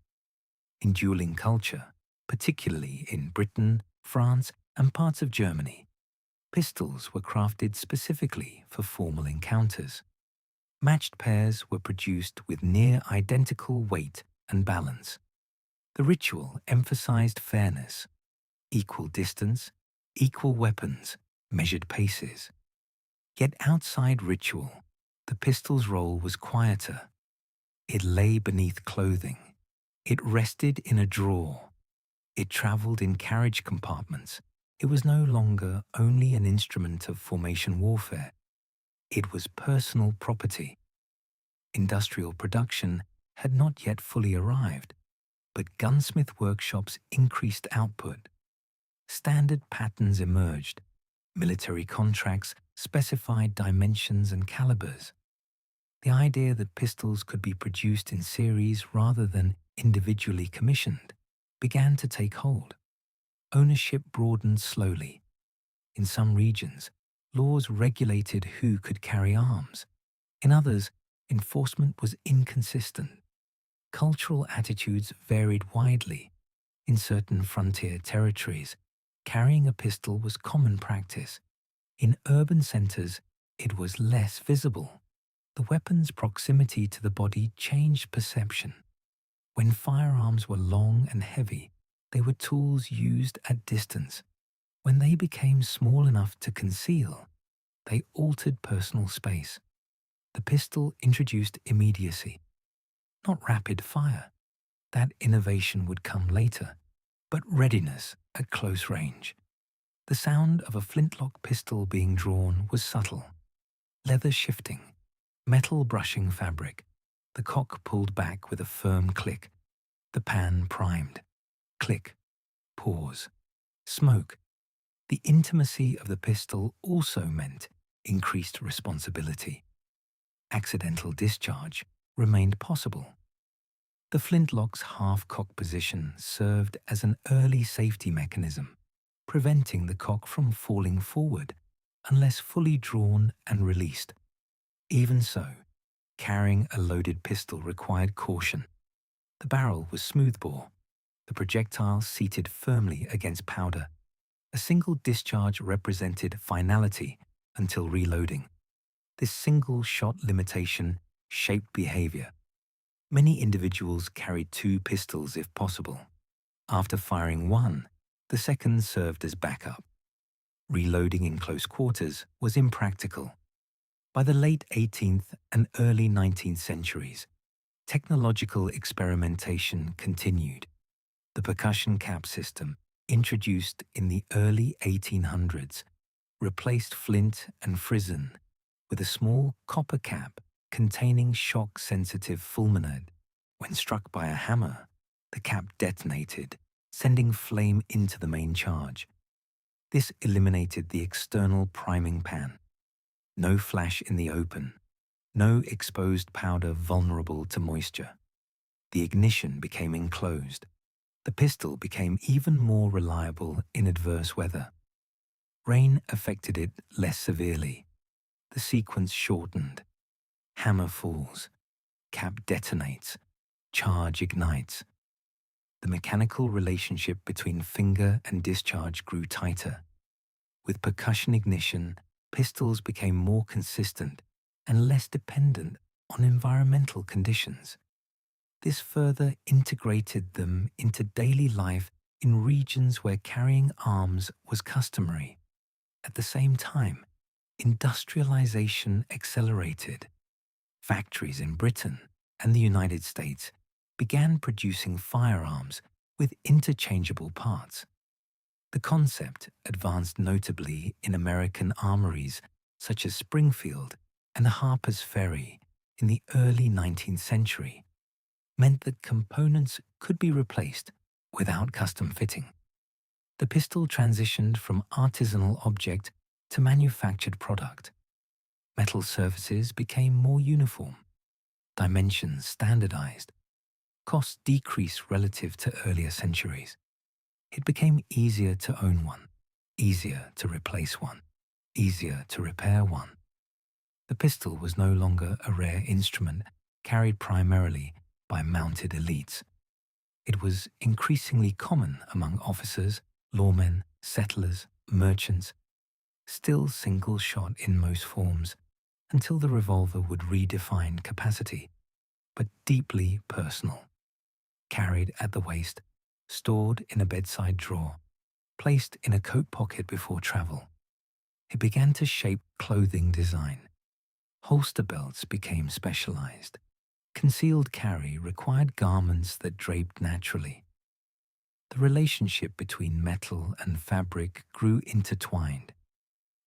In dueling culture, particularly in Britain, France, and parts of Germany, pistols were crafted specifically for formal encounters. Matched pairs were produced with near identical weight and balance. The ritual emphasized fairness, equal distance, equal weapons, measured paces. Yet outside ritual, the pistol's role was quieter. It lay beneath clothing. It rested in a drawer. It traveled in carriage compartments. It was no longer only an instrument of formation warfare. It was personal property. Industrial production had not yet fully arrived, but gunsmith workshops increased output. Standard patterns emerged. Military contracts specified dimensions and calibers. The idea that pistols could be produced in series rather than individually commissioned began to take hold. Ownership broadened slowly. In some regions, laws regulated who could carry arms. In others, enforcement was inconsistent. Cultural attitudes varied widely. In certain frontier territories, carrying a pistol was common practice. In urban centers, it was less visible. The weapon's proximity to the body changed perception. When firearms were long and heavy, they were tools used at distance. When they became small enough to conceal, they altered personal space. The pistol introduced immediacy, not rapid fire. That innovation would come later, but readiness at close range. The sound of a flintlock pistol being drawn was subtle. Leather shifting, metal brushing fabric, the cock pulled back with a firm click, the pan primed. Click, pause, smoke. The intimacy of the pistol also meant increased responsibility. Accidental discharge remained possible. The flintlock's half-cock position served as an early safety mechanism, preventing the cock from falling forward unless fully drawn and released. Even so, carrying a loaded pistol required caution. The barrel was smoothbore, the projectile seated firmly against powder. A single discharge represented finality until reloading. This single-shot limitation shaped behavior. Many individuals carried 2 pistols if possible. After firing one, the second served as backup. Reloading in close quarters was impractical. By the late 18th and early 19th centuries, technological experimentation continued. The percussion cap system, introduced in the early 1800s, replaced flint and frizzen with a small copper cap containing shock-sensitive fulminate. When struck by a hammer, the cap detonated, sending flame into the main charge. This eliminated the external priming pan. No flash in the open, no exposed powder vulnerable to moisture. The ignition became enclosed. The pistol became even more reliable in adverse weather. Rain affected it less severely. The sequence shortened. Hammer falls, cap detonates, charge ignites. The mechanical relationship between finger and discharge grew tighter. With percussion ignition, pistols became more consistent and less dependent on environmental conditions. This further integrated them into daily life in regions where carrying arms was customary. At the same time, industrialization accelerated. Factories in Britain and the United States began producing firearms with interchangeable parts. The concept advanced notably in American armories such as Springfield and Harper's Ferry in the early 19th century, meant that components could be replaced without custom fitting. The pistol transitioned from artisanal object to manufactured product. Metal surfaces became more uniform, dimensions standardized, costs decreased relative to earlier centuries. It became easier to own one, easier to replace one, easier to repair one. The pistol was no longer a rare instrument carried primarily by mounted elites. It was increasingly common among officers, lawmen, settlers, merchants, still single-shot in most forms, until the revolver would redefine capacity, but deeply personal. Carried at the waist, stored in a bedside drawer, placed in a coat pocket before travel. It began to shape clothing design. Holster belts became specialized. Concealed carry required garments that draped naturally. The relationship between metal and fabric grew intertwined.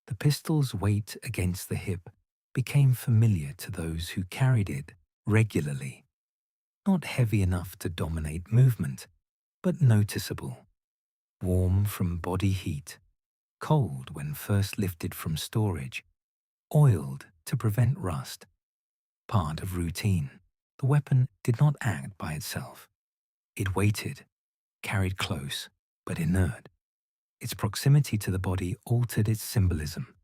The pistol's weight against the hip became familiar to those who carried it regularly. Not heavy enough to dominate movement, but noticeable. Warm from body heat, cold when first lifted from storage, oiled to prevent rust. Part of routine. The weapon did not act by itself. It waited, carried close, but inert. Its proximity to the body altered its symbolism.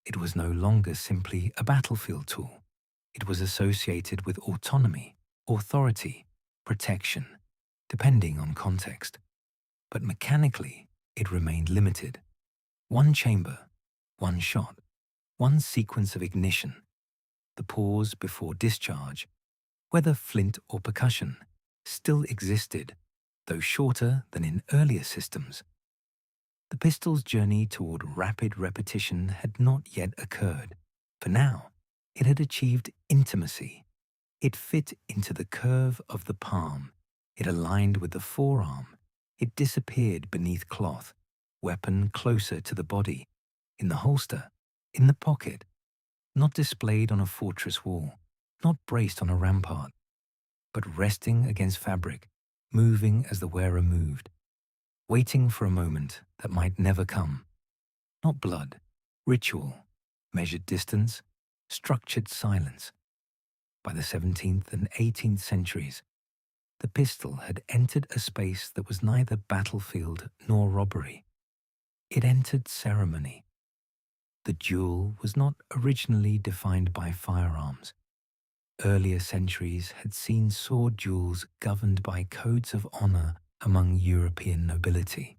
It was no longer simply a battlefield tool. It was associated with autonomy, authority, protection, depending on context. But mechanically, it remained limited. One chamber, one shot, one sequence of ignition. The pause before discharge, whether flint or percussion, still existed, though shorter than in earlier systems. The pistol's journey toward rapid repetition had not yet occurred. For now, it had achieved intimacy. It fit into the curve of the palm. It aligned with the forearm. It disappeared beneath cloth, weapon closer to the body, in the holster, in the pocket, not displayed on a fortress wall, not braced on a rampart, but resting against fabric, moving as the wearer moved, waiting for a moment that might never come. Not blood, ritual, measured distance, structured silence. By the 17th and 18th centuries, The pistol had entered a space that was neither battlefield nor robbery. It entered ceremony. The duel was not originally defined by firearms. Earlier centuries had seen sword duels governed by codes of honor among European nobility.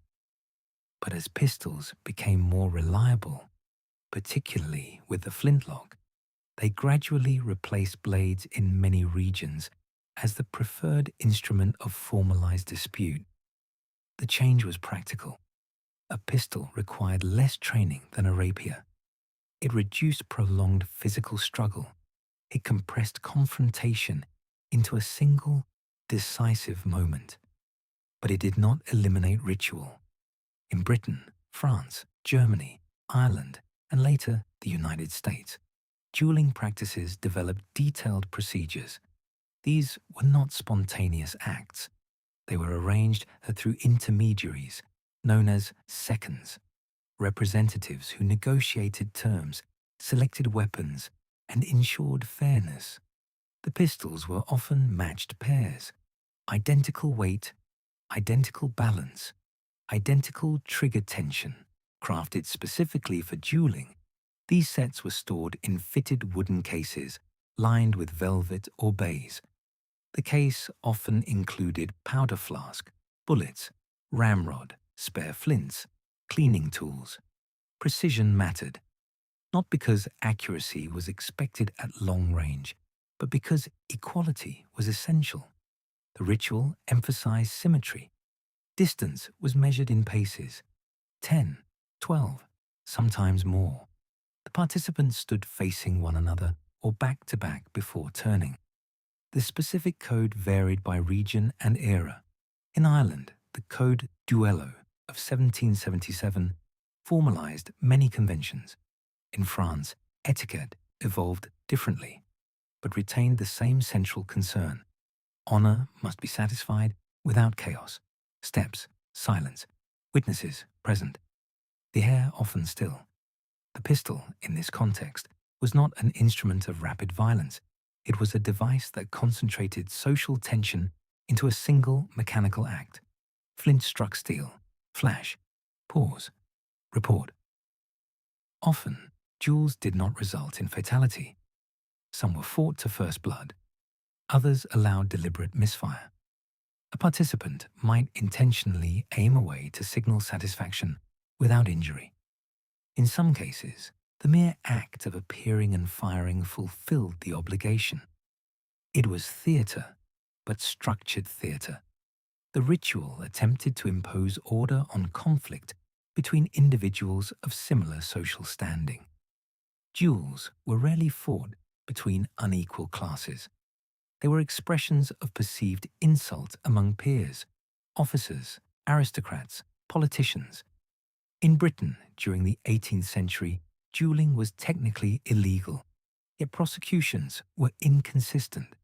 But as pistols became more reliable, particularly with the flintlock, they gradually replaced blades in many regions as the preferred instrument of formalized dispute. The change was practical. A pistol required less training than a rapier. It reduced prolonged physical struggle. It compressed confrontation into a single, decisive moment. But it did not eliminate ritual. In Britain, France, Germany, Ireland, and later the United States, dueling practices developed detailed procedures. These were not spontaneous acts. They were arranged through intermediaries, known as seconds, representatives who negotiated terms, selected weapons, and ensured fairness. The pistols were often matched pairs, identical weight, identical balance, identical trigger tension. Crafted specifically for dueling, these sets were stored in fitted wooden cases lined with velvet or baize. The case often included powder flask, bullets, ramrod, spare flints, cleaning tools. Precision mattered, not because accuracy was expected at long range, but because equality was essential. The ritual emphasized symmetry. Distance was measured in paces, 10, 12, sometimes more. The participants stood facing one another or back to back before turning. The specific code varied by region and era. In Ireland, the Code Duello of 1777 formalized many conventions. In France, etiquette evolved differently, but retained the same central concern. Honor must be satisfied without chaos. Steps, silence, witnesses present. The air often still. The pistol, in this context, was not an instrument of rapid violence. It was a device that concentrated social tension into a single mechanical act. Flint struck steel. Flash. Pause. Report. Often, duels did not result in fatality. Some were fought to first blood. Others allowed deliberate misfire. A participant might intentionally aim away to signal satisfaction without injury. In some cases, the mere act of appearing and firing fulfilled the obligation. It was theatre, but structured theatre. The ritual attempted to impose order on conflict between individuals of similar social standing. Duels were rarely fought between unequal classes. They were expressions of perceived insult among peers, officers, aristocrats, politicians. In Britain, during the 18th century, dueling was technically illegal, yet prosecutions were inconsistent.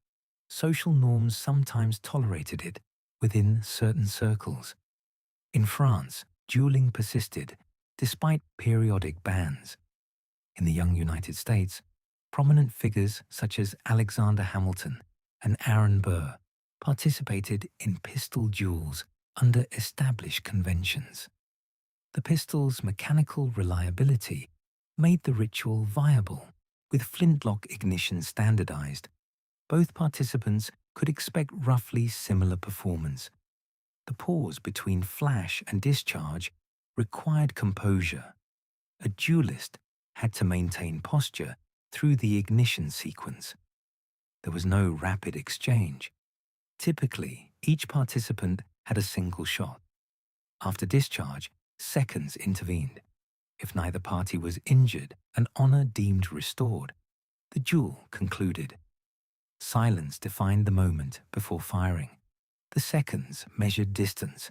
Social norms sometimes tolerated it within certain circles. In France, dueling persisted despite periodic bans. In the young United States, prominent figures such as Alexander Hamilton and Aaron Burr participated in pistol duels under established conventions. The pistol's mechanical reliability made the ritual viable. With flintlock ignition standardized, both participants could expect roughly similar performance. The pause between flash and discharge required composure. A duelist had to maintain posture through the ignition sequence. There was no rapid exchange. Typically, each participant had a single shot. After discharge, seconds intervened. If neither party was injured and honor deemed restored, the duel concluded. Silence defined the moment before firing. The seconds measured distance.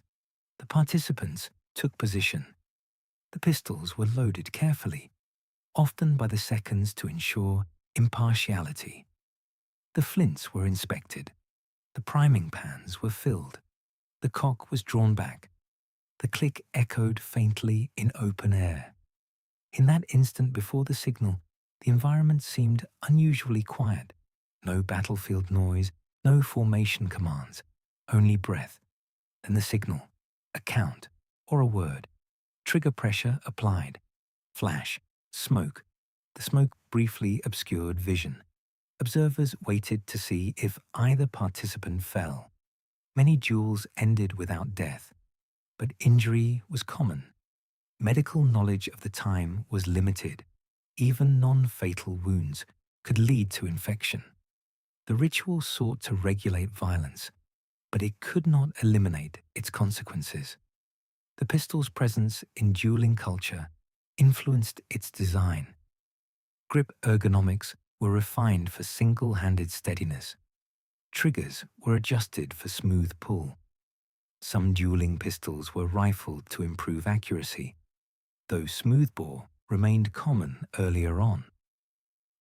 The participants took position. The pistols were loaded carefully, often by the seconds to ensure impartiality. The flints were inspected. The priming pans were filled. The cock was drawn back. The click echoed faintly in open air. In that instant before the signal, the environment seemed unusually quiet. No battlefield noise, no formation commands, only breath, then the signal, a count, or a word. Trigger pressure applied. Flash, smoke. The smoke briefly obscured vision. Observers waited to see if either participant fell. Many duels ended without death, but injury was common. Medical knowledge of the time was limited. Even non-fatal wounds could lead to infection. The ritual sought to regulate violence, but it could not eliminate its consequences. The pistol's presence in dueling culture influenced its design. Grip ergonomics were refined for single-handed steadiness. Triggers were adjusted for smooth pull. Some dueling pistols were rifled to improve accuracy, though smoothbore remained common earlier on.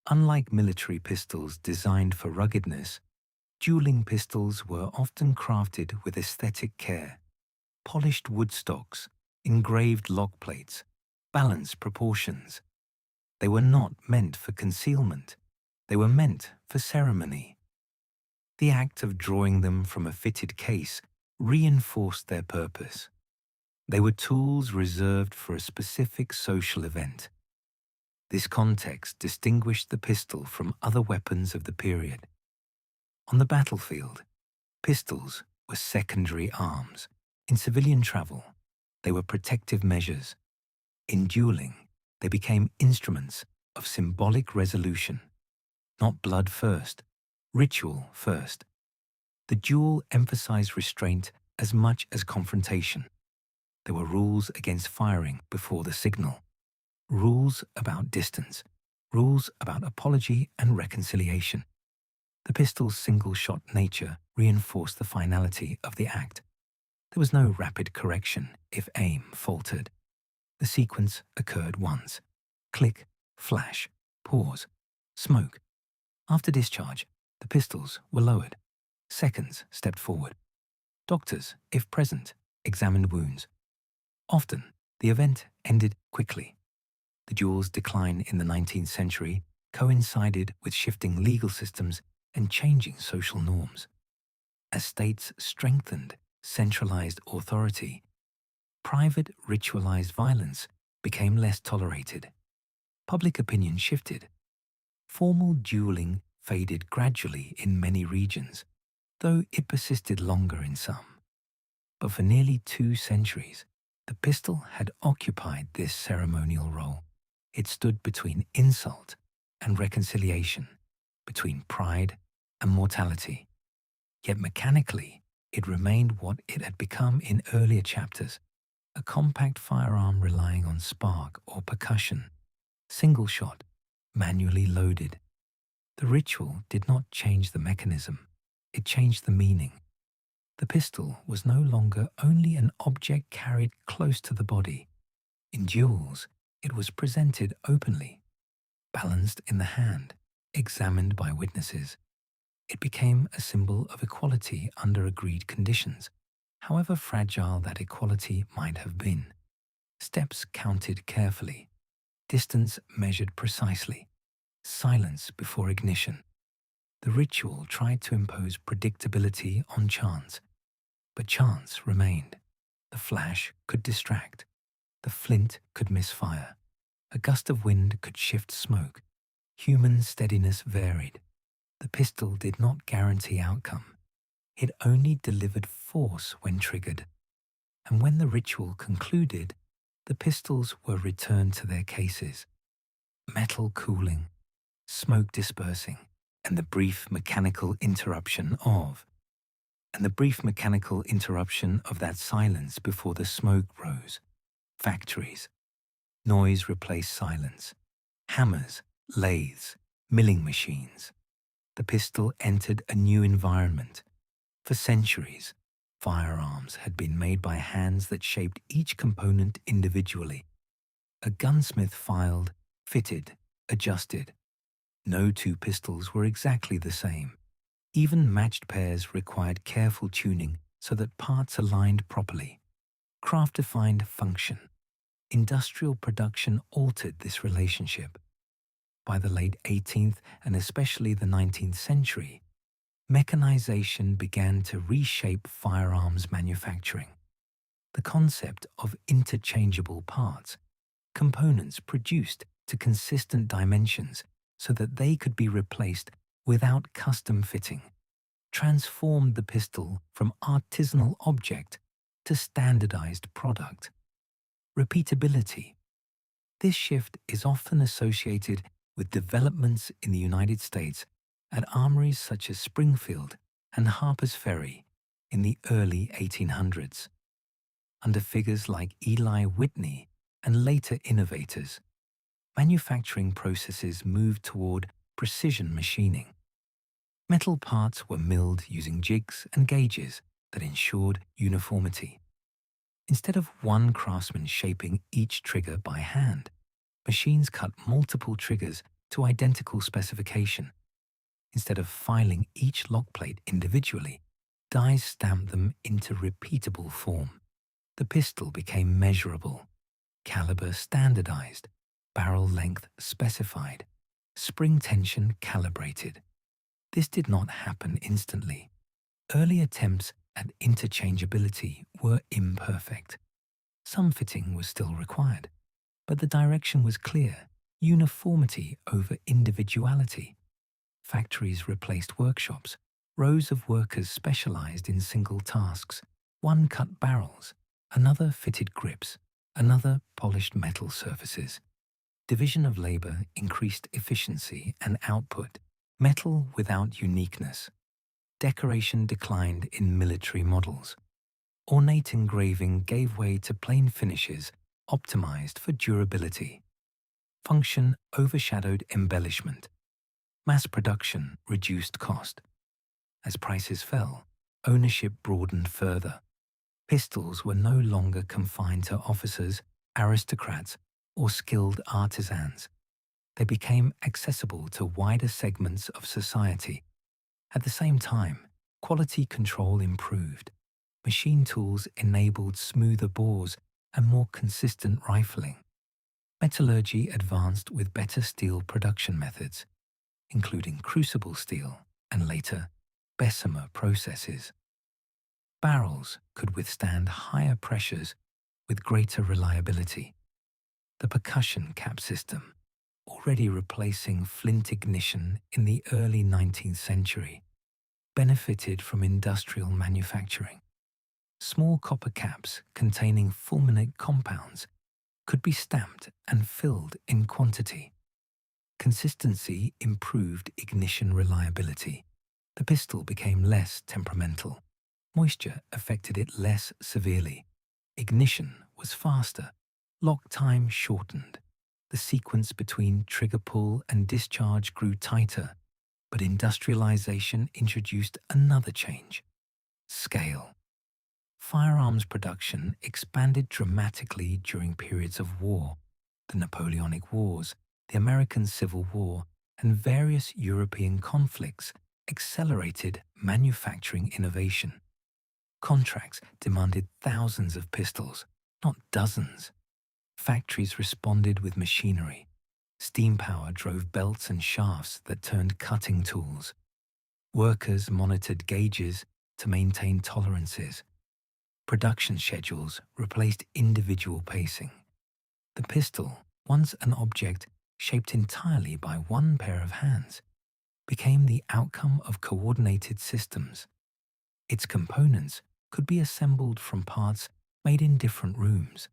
Unlike military pistols designed for ruggedness, dueling pistols were often crafted with aesthetic care. Polished wood stocks, engraved lock plates, balanced proportions. They were not meant for concealment. They were meant for ceremony. The act of drawing them from a fitted case reinforced their purpose. They were tools reserved for a specific social event. This context distinguished the pistol from other weapons of the period. On the battlefield, pistols were secondary arms. In civilian travel, they were protective measures. In dueling, they became instruments of symbolic resolution. Not blood first, ritual first. The duel emphasized restraint as much as confrontation. There were rules against firing before the signal, rules about distance, rules about apology and reconciliation. The pistol's single-shot nature reinforced the finality of the act. There was no rapid correction if aim faltered. The sequence occurred once. Click, flash, pause, smoke. After discharge, the pistols were lowered. Seconds stepped forward. Doctors, if present, examined wounds. Often, the event ended quickly. The duel's decline in the 19th century coincided with shifting legal systems and changing social norms. As states strengthened centralized authority, private ritualized violence became less tolerated. Public opinion shifted. Formal dueling faded gradually in many regions, though it persisted longer in some. But for nearly 2 centuries, the pistol had occupied this ceremonial role. It stood between insult and reconciliation, between pride and mortality. Yet mechanically, it remained what it had become in earlier chapters, a compact firearm relying on spark or percussion, single shot, manually loaded. The ritual did not change the mechanism, it changed the meaning. The pistol was no longer only an object carried close to the body. In duels, it was presented openly, balanced in the hand, examined by witnesses. It became a symbol of equality under agreed conditions, however fragile that equality might have been. Steps counted carefully, distance measured precisely, silence before ignition. The ritual tried to impose predictability on chance, but chance remained. The flash could distract. The flint could misfire. A gust of wind could shift smoke. Human steadiness varied. The pistol did not guarantee outcome. It only delivered force when triggered. And when the ritual concluded, the pistols were returned to their cases. Metal cooling, smoke dispersing, and the brief mechanical interruption of that silence before the smoke rose. Factories. Noise replaced silence. Hammers, lathes, milling machines. The pistol entered a new environment. For centuries, firearms had been made by hands that shaped each component individually. A gunsmith filed, fitted, adjusted. No 2 pistols were exactly the same. Even matched pairs required careful tuning so that parts aligned properly. Craft defined function. Industrial production altered this relationship. By the late 18th and especially the 19th century, mechanization began to reshape firearms manufacturing. The concept of interchangeable parts, components produced to consistent dimensions so that they could be replaced without custom fitting, transformed the pistol from artisanal object to standardized product. Repeatability. This shift is often associated with developments in the United States at armories such as Springfield and Harper's Ferry in the early 1800s. Under figures like Eli Whitney and later innovators, manufacturing processes moved toward precision machining. Metal parts were milled using jigs and gauges that ensured uniformity. Instead of one craftsman shaping each trigger by hand, machines cut multiple triggers to identical specification. Instead of filing each lock plate individually, dies stamped them into repeatable form. The pistol became measurable, caliber standardized, barrel length specified, spring tension calibrated. This did not happen instantly. Early attempts at interchangeability were imperfect. Some fitting was still required, but the direction was clear: uniformity over individuality. Factories replaced workshops. Rows of workers specialized in single tasks. One cut barrels, another fitted grips, another polished metal surfaces. Division of labor increased efficiency and output. Metal without uniqueness. Decoration declined in military models. Ornate engraving gave way to plain finishes optimized for durability. Function overshadowed embellishment. Mass production reduced cost. As prices fell, ownership broadened further. Pistols were no longer confined to officers, aristocrats, or skilled artisans. They became accessible to wider segments of society. At the same time, quality control improved. Machine tools enabled smoother bores and more consistent rifling. Metallurgy advanced with better steel production methods, including crucible steel and later Bessemer processes. Barrels could withstand higher pressures with greater reliability. The percussion cap system, already replacing flint ignition in the early 19th century, benefited from industrial manufacturing. Small copper caps containing fulminate compounds could be stamped and filled in quantity. Consistency improved ignition reliability. The pistol became less temperamental. Moisture affected it less severely. Ignition was faster. Lock time shortened. The sequence between trigger pull and discharge grew tighter, but industrialization introduced another change: scale. Firearms production expanded dramatically during periods of war. The Napoleonic Wars, the American Civil War, and various European conflicts accelerated manufacturing innovation. Contracts demanded thousands of pistols, not dozens. Factories responded with machinery. Steam power drove belts and shafts that turned cutting tools. Workers monitored gauges to maintain tolerances. Production schedules replaced individual pacing. The pistol, once an object shaped entirely by one pair of hands, became the outcome of coordinated systems. Its components could be assembled from parts made in different rooms,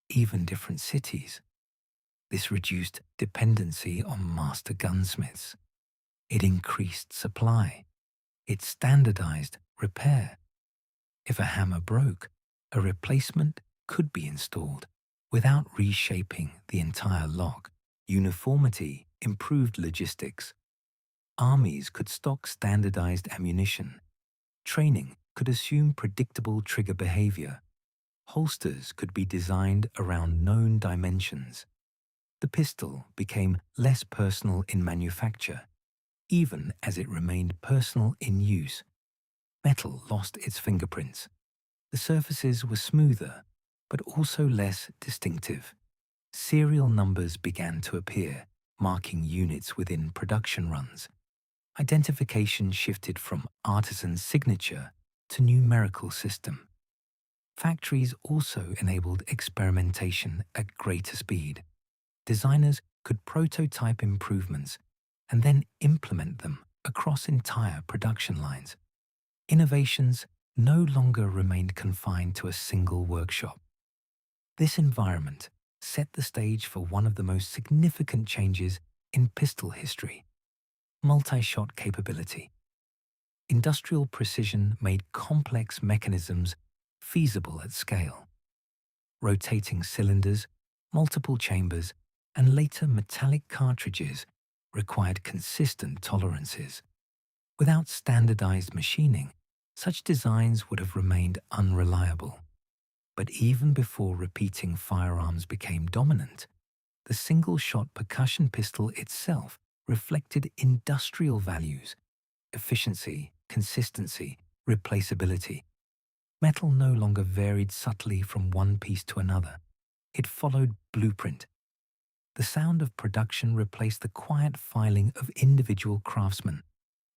even different cities. This reduced dependency on master gunsmiths. It increased supply. It standardized repair. If a hammer broke, a replacement could be installed without reshaping the entire lock. Uniformity improved logistics. Armies could stock standardized ammunition. Training could assume predictable trigger behavior. Holsters could be designed around known dimensions. The pistol became less personal in manufacture, even as it remained personal in use. Metal lost its fingerprints. The surfaces were smoother, but also less distinctive. Serial numbers began to appear, marking units within production runs. Identification shifted from artisan signature to numerical system. Factories also enabled experimentation at greater speed. Designers could prototype improvements and then implement them across entire production lines. Innovations no longer remained confined to a single workshop. This environment set the stage for one of the most significant changes in pistol history: multi-shot capability. Industrial precision made complex mechanisms feasible at scale. Rotating cylinders, multiple chambers, and later metallic cartridges required consistent tolerances. Without standardized machining, such designs would have remained unreliable. But even before repeating firearms became dominant, the single-shot percussion pistol itself reflected industrial values: efficiency, consistency, replaceability. Metal no longer varied subtly from one piece to another. It followed blueprint. The sound of production replaced the quiet filing of individual craftsmen,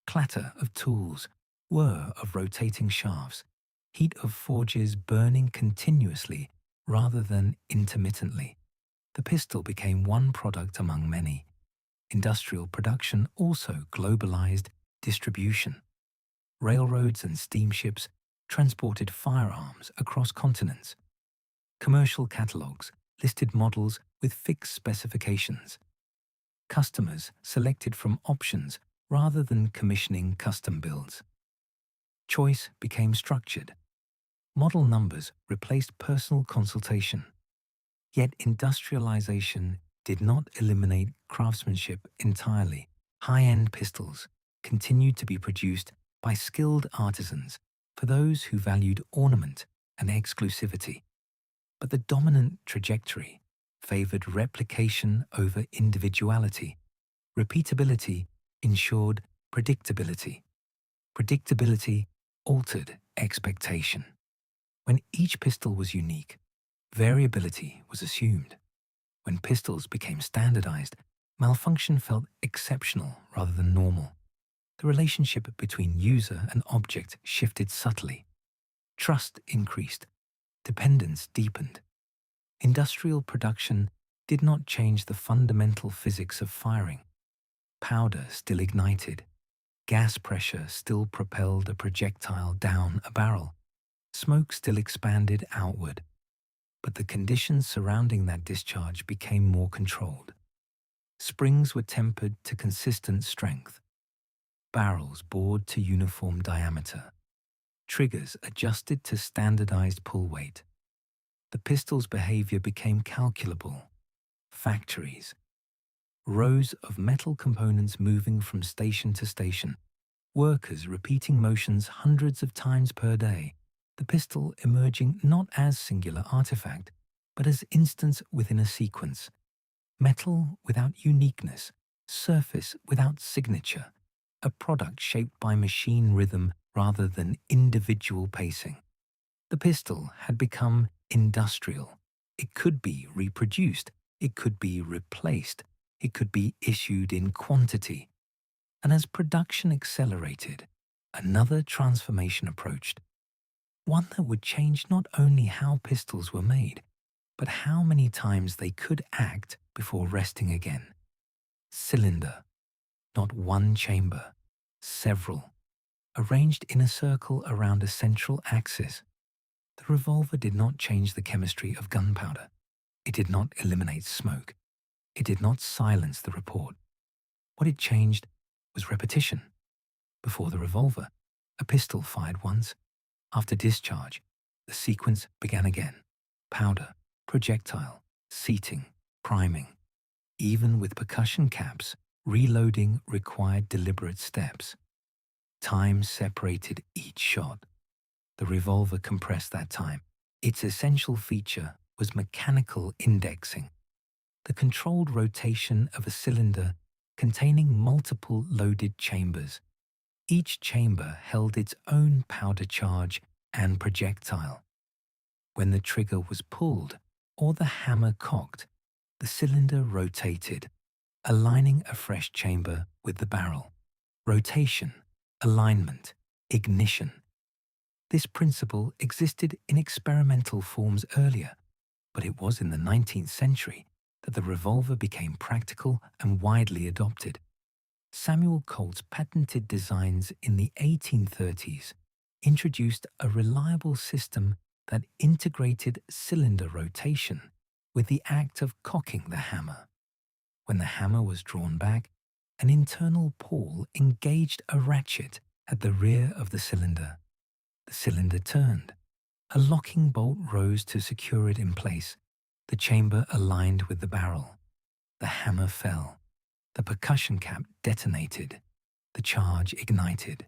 clatter of tools, whir of rotating shafts, heat of forges burning continuously rather than intermittently. The pistol became one product among many. Industrial production also globalized distribution. Railroads and steamships transported firearms across continents. Commercial catalogs listed models with fixed specifications. Customers selected from options rather than commissioning custom builds. Choice became structured. Model numbers replaced personal consultation. Yet industrialization did not eliminate craftsmanship entirely. High-end pistols continued to be produced by skilled artisans for those who valued ornament and exclusivity. But the dominant trajectory favored replication over individuality. Repeatability ensured predictability. Predictability altered expectation. When each pistol was unique, variability was assumed. When pistols became standardized, malfunction felt exceptional rather than normal. The relationship between user and object shifted subtly. Trust increased. Dependence deepened. Industrial production did not change the fundamental physics of firing. Powder still ignited. Gas pressure still propelled a projectile down a barrel. Smoke still expanded outward. But the conditions surrounding that discharge became more controlled. Springs were tempered to consistent strength. Barrels bored to uniform diameter. Triggers adjusted to standardized pull weight. The pistol's behavior became calculable. Factories. Rows of metal components moving from station to station. Workers repeating motions hundreds of times per day. The pistol emerging not as singular artifact, but as instance within a sequence. Metal without uniqueness, surface without signature, a product shaped by machine rhythm rather than individual pacing. The pistol had become industrial. It could be reproduced, it could be replaced, it could be issued in quantity. And as production accelerated, another transformation approached. One that would change not only how pistols were made, but how many times they could act before resting again. Cylinder, not one chamber, several, arranged in a circle around a central axis. The revolver did not change the chemistry of gunpowder. It did not eliminate smoke. It did not silence the report. What it changed was repetition. Before the revolver, a pistol fired once. After discharge, the sequence began again. Powder, projectile, seating, priming. Even with percussion caps, reloading required deliberate steps. Time separated each shot. The revolver compressed that time. Its essential feature was mechanical indexing, the controlled rotation of a cylinder containing multiple loaded chambers. Each chamber held its own powder charge and projectile. When the trigger was pulled or the hammer cocked, the cylinder rotated, aligning a fresh chamber with the barrel. rotation, alignment, ignition. This principle existed in experimental forms earlier, but it was in the 19th century that the revolver became practical and widely adopted. Samuel Colt's patented designs in the 1830s introduced a reliable system that integrated cylinder rotation with the act of cocking the hammer. When the hammer was drawn back, an internal pawl engaged a ratchet at the rear of the cylinder. The cylinder turned. A locking bolt rose to secure it in place. The chamber aligned with the barrel. The hammer fell. The percussion cap detonated. The charge ignited.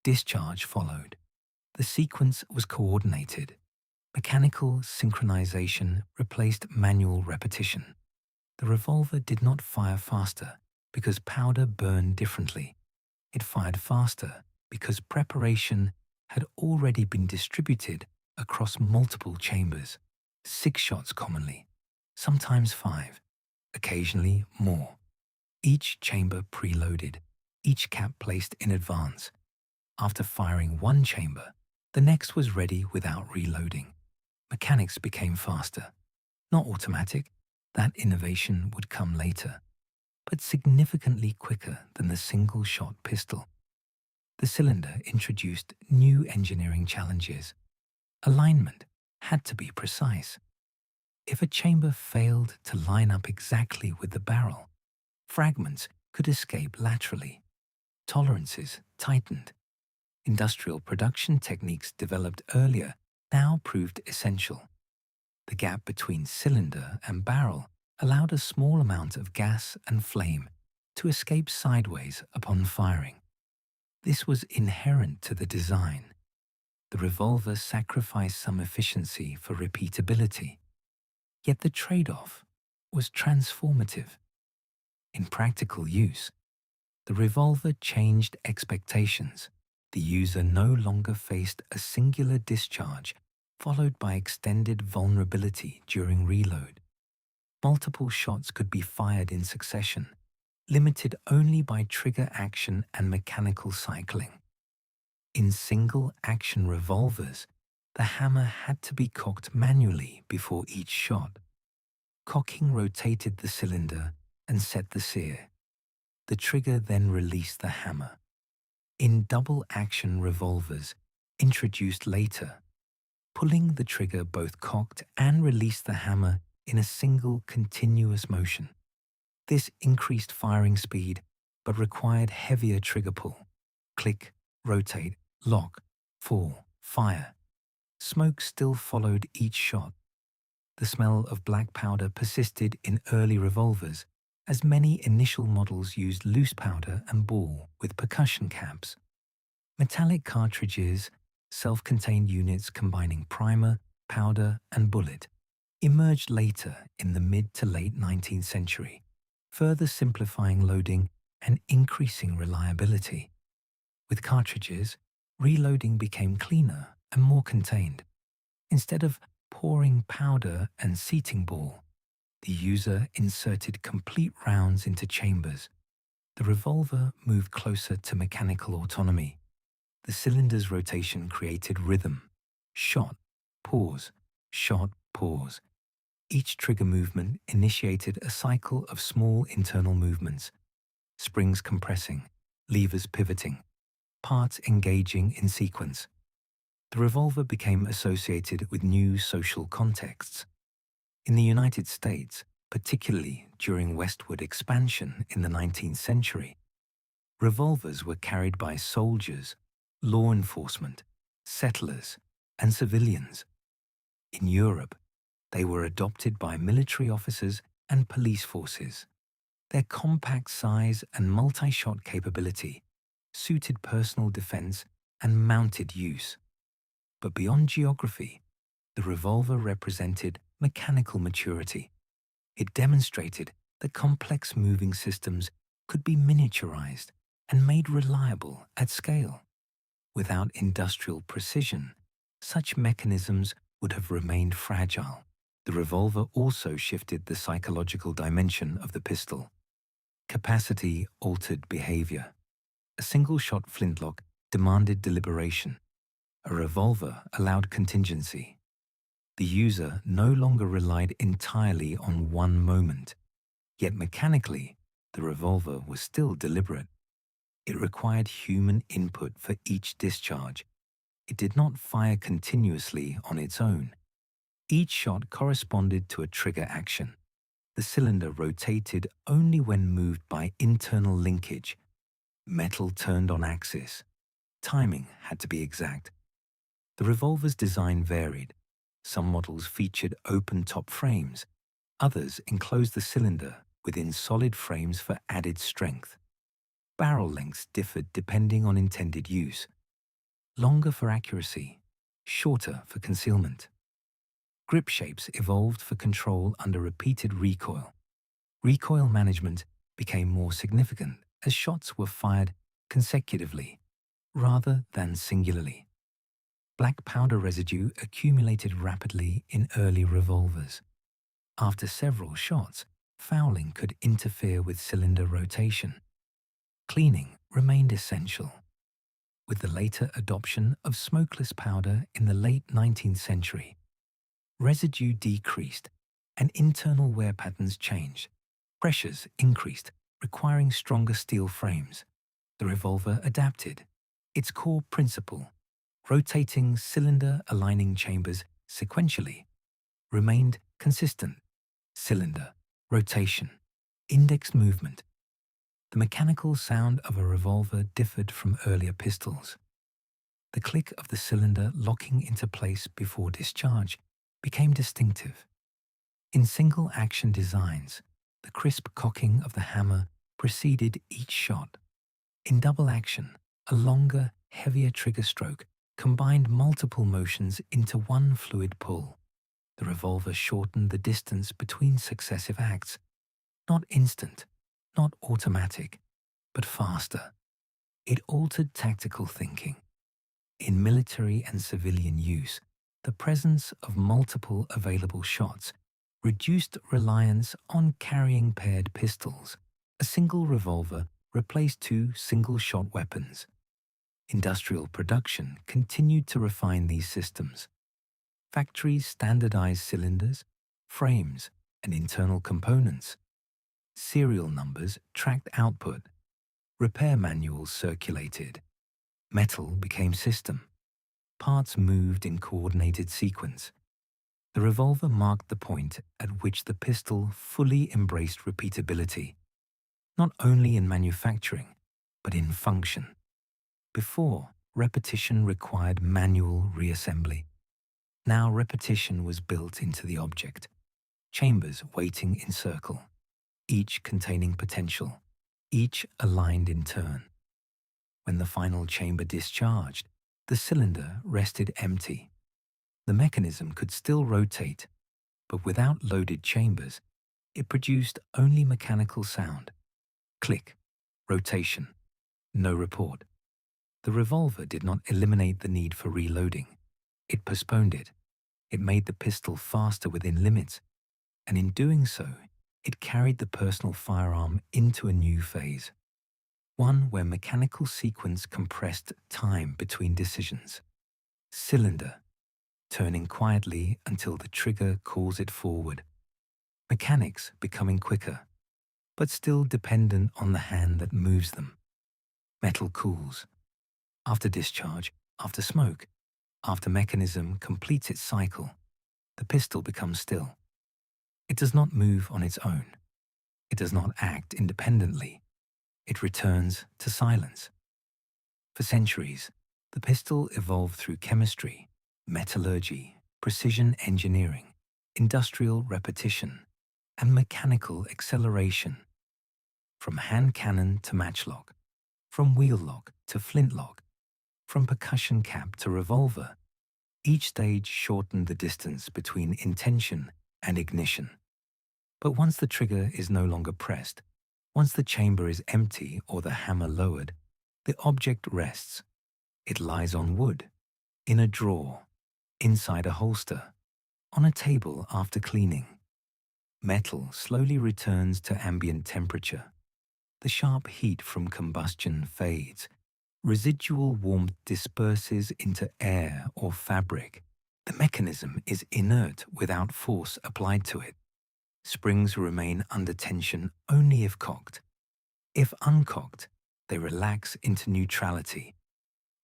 Discharge followed. The sequence was coordinated. Mechanical synchronization replaced manual repetition. The revolver did not fire faster because powder burned differently. It fired faster because preparation had already been distributed across multiple chambers, 6 shots commonly, sometimes 5, occasionally more. Each chamber preloaded, each cap placed in advance. After firing one chamber, the next was ready without reloading. Mechanics became faster. Not automatic, that innovation would come later, but significantly quicker than the single-shot pistol. The cylinder introduced new engineering challenges. Alignment had to be precise. If a chamber failed to line up exactly with the barrel, fragments could escape laterally. Tolerances tightened. Industrial production techniques developed earlier now proved essential. The gap between cylinder and barrel allowed a small amount of gas and flame to escape sideways upon firing. This was inherent to the design. The revolver sacrificed some efficiency for repeatability, yet the trade-off was transformative. In practical use, the revolver changed expectations. The user no longer faced a singular discharge followed by extended vulnerability during reload. Multiple shots could be fired in succession, limited only by trigger action and mechanical cycling. In single-action revolvers, the hammer had to be cocked manually before each shot. Cocking rotated the cylinder and set the sear. The trigger then released the hammer. In double-action revolvers, introduced later, pulling the trigger both cocked and released the hammer in a single continuous motion. This increased firing speed but required heavier trigger pull. Click, rotate, lock, fall, fire. Smoke still followed each shot. The smell of black powder persisted in early revolvers, as many initial models used loose powder and ball with percussion caps. Metallic cartridges, self-contained units combining primer, powder, and bullet, emerged later in the mid to late 19th century, further simplifying loading and increasing reliability. With cartridges, reloading became cleaner and more contained. Instead of pouring powder and seating ball, the user inserted complete rounds into chambers. The revolver moved closer to mechanical autonomy. The cylinder's rotation created rhythm. Shot, pause, shot, pause. Each trigger movement initiated a cycle of small internal movements. Springs compressing, levers pivoting, parts engaging in sequence. The revolver became associated with new social contexts. In the United States, particularly during westward expansion in the 19th century, revolvers were carried by soldiers, law enforcement, settlers, and civilians. In Europe, they were adopted by military officers and police forces. Their compact size and multi-shot capability suited personal defense and mounted use. But beyond geography, the revolver represented mechanical maturity. It demonstrated that complex moving systems could be miniaturized and made reliable at scale. Without industrial precision, such mechanisms would have remained fragile. The revolver also shifted the psychological dimension of the pistol. Capacity altered behavior. A single-shot flintlock demanded deliberation. A revolver allowed contingency. The user no longer relied entirely on one moment. Yet mechanically, the revolver was still deliberate. It required human input for each discharge. It did not fire continuously on its own. Each shot corresponded to a trigger action. The cylinder rotated only when moved by internal linkage. Metal turned on axis. Timing had to be exact. The revolver's design varied. Some models featured open-top frames. Others enclosed the cylinder within solid frames for added strength. Barrel lengths differed depending on intended use. Longer for accuracy, shorter for concealment. Grip shapes evolved for control under repeated recoil. Recoil management became more significant as shots were fired consecutively rather than singularly. Black powder residue accumulated rapidly in early revolvers. After several shots, fouling could interfere with cylinder rotation. Cleaning remained essential. With the later adoption of smokeless powder in the late 19th century, residue decreased and internal wear patterns changed. Pressures increased, requiring stronger steel frames. The revolver adapted. Its core principle, rotating cylinder aligning chambers sequentially, remained consistent. Cylinder, rotation, index movement. The mechanical sound of a revolver differed from earlier pistols. The click of the cylinder locking into place before discharge became distinctive. In single-action designs, the crisp cocking of the hammer preceded each shot. In double action, a longer, heavier trigger stroke combined multiple motions into one fluid pull. The revolver shortened the distance between successive acts. Not instant, not automatic, but faster. It altered tactical thinking. In military and civilian use, the presence of multiple available shots reduced reliance on carrying paired pistols. A single revolver replaced two single-shot weapons. Industrial production continued to refine these systems. Factories standardized cylinders, frames, and internal components. Serial numbers tracked output. Repair manuals circulated. Metal became system. Parts moved in coordinated sequence. The revolver marked the point at which the pistol fully embraced repeatability, not only in manufacturing, but in function. Before, repetition required manual reassembly. Now repetition was built into the object. Chambers waiting in circle, each containing potential, each aligned in turn. When the final chamber discharged, the cylinder rested empty. The mechanism could still rotate, but without loaded chambers, it produced only mechanical sound. Click, rotation, no report. The revolver did not eliminate the need for reloading. It postponed it. It made the pistol faster within limits, and in doing so, it carried the personal firearm into a new phase, one where mechanical sequence compressed time between decisions. Cylinder, turning quietly until the trigger calls it forward. Mechanics becoming quicker, but still dependent on the hand that moves them. Metal cools. After discharge, after smoke, after mechanism completes its cycle, the pistol becomes still. It does not move on its own. It does not act independently. It returns to silence. For centuries, the pistol evolved through chemistry, metallurgy, precision engineering, industrial repetition, and mechanical acceleration. From hand cannon to matchlock, from wheellock to flintlock, from percussion cap to revolver, each stage shortened the distance between intention and ignition. But once the trigger is no longer pressed, once the chamber is empty or the hammer lowered, the object rests. It lies on wood, in a drawer, inside a holster, on a table after cleaning. Metal slowly returns to ambient temperature. The sharp heat from combustion fades. Residual warmth disperses into air or fabric. The mechanism is inert without force applied to it. Springs remain under tension only if cocked. If uncocked, they relax into neutrality.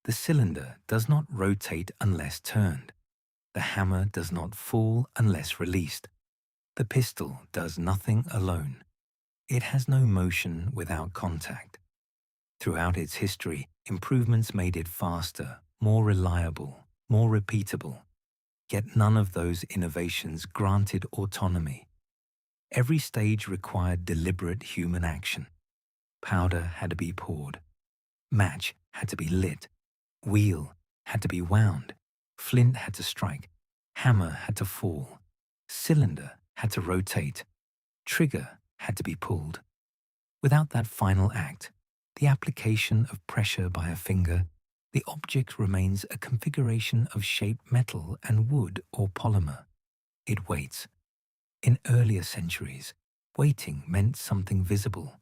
The cylinder does not rotate unless turned. The hammer does not fall unless released. The pistol does nothing alone. It has no motion without contact. Throughout its history, improvements made it faster, more reliable, more repeatable. Yet none of those innovations granted autonomy. Every stage required deliberate human action. Powder had to be poured. Match had to be lit. Wheel had to be wound. Flint had to strike. Hammer had to fall. Cylinder had to rotate. Trigger had to be pulled. Without that final act, the application of pressure by a finger, the object remains a configuration of shaped metal and wood or polymer. It waits. In earlier centuries, waiting meant something visible.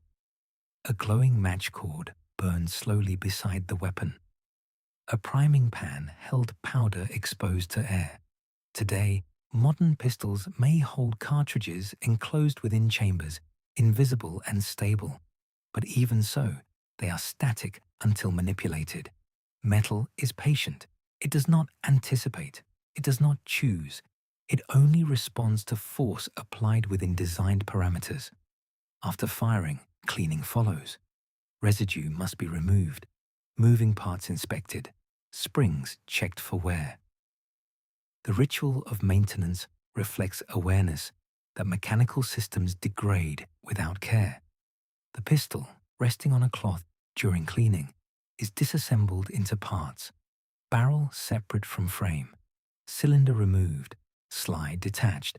A glowing match cord burned slowly beside the weapon. A priming pan held powder exposed to air. Today, modern pistols may hold cartridges enclosed within chambers, invisible and stable. But even so, they are static until manipulated. Metal is patient. It does not anticipate. It does not choose. It only responds to force applied within designed parameters. After firing, cleaning follows. Residue must be removed, moving parts inspected, springs checked for wear. The ritual of maintenance reflects awareness that mechanical systems degrade without care. The pistol, resting on a cloth during cleaning, is disassembled into parts, barrel separate from frame, cylinder removed, slide detached.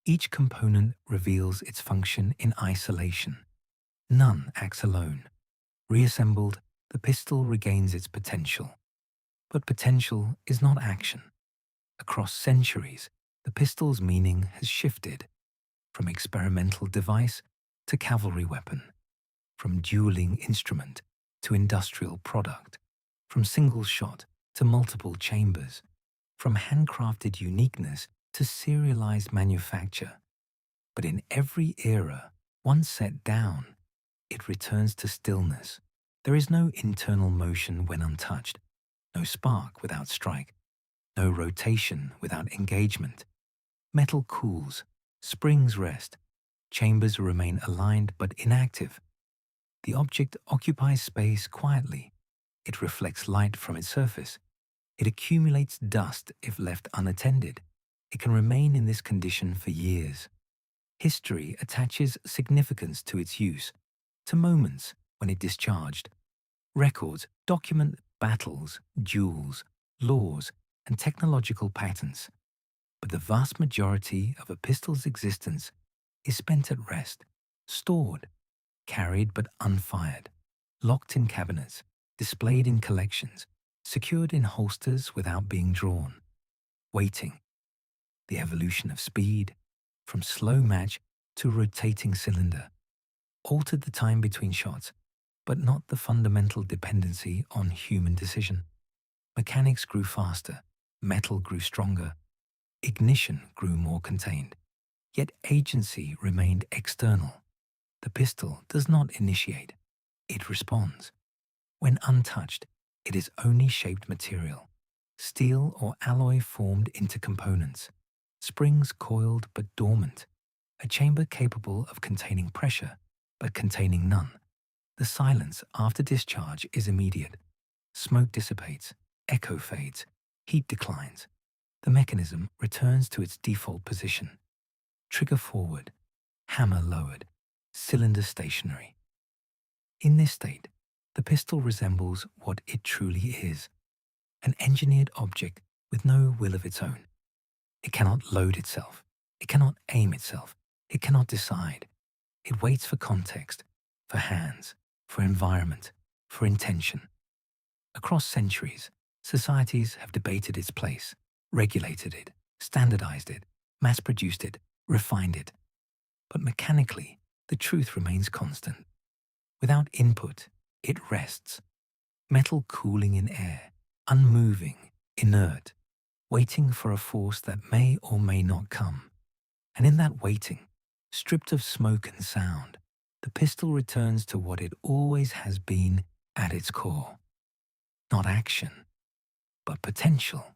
Each component reveals its function in isolation. None acts alone. Reassembled, the pistol regains its potential. But potential is not action. Across centuries, the pistol's meaning has shifted from experimental device to cavalry weapon, from dueling instrument to industrial product, from single shot to multiple chambers, from handcrafted uniqueness to serialized manufacture. But in every era, once set down, it returns to stillness. There is no internal motion when untouched, no spark without strike, no rotation without engagement. Metal cools, springs rest, chambers remain aligned but inactive. The object occupies space quietly. It reflects light from its surface. It accumulates dust if left unattended. It can remain in this condition for years. History attaches significance to its use, to moments when it discharged. Records document battles, duels, laws, and technological patterns. But the vast majority of a pistol's existence is spent at rest, stored, carried but unfired, locked in cabinets, displayed in collections, secured in holsters without being drawn, waiting. The evolution of speed, from slow match to rotating cylinder, altered the time between shots, but not the fundamental dependency on human decision. Mechanics grew faster, metal grew stronger, ignition grew more contained. Yet agency remained external. The pistol does not initiate, it responds. When untouched, it is only shaped material, steel or alloy formed into components, springs coiled but dormant, a chamber capable of containing pressure but containing none. The silence after discharge is immediate. Smoke dissipates, echo fades, heat declines. The mechanism returns to its default position. Trigger forward, hammer lowered, cylinder stationary. In this state, the pistol resembles what it truly is, an engineered object with no will of its own. It cannot load itself. It cannot aim itself. It cannot decide. It waits for context, for hands, for environment, for intention. Across centuries, societies have debated its place, regulated it, standardized it, mass-produced it, refined it. But mechanically, the truth remains constant. Without input, it rests, metal cooling in air, unmoving, inert, waiting for a force that may or may not come. And in that waiting, stripped of smoke and sound, the pistol returns to what it always has been at its core. Not action, but potential.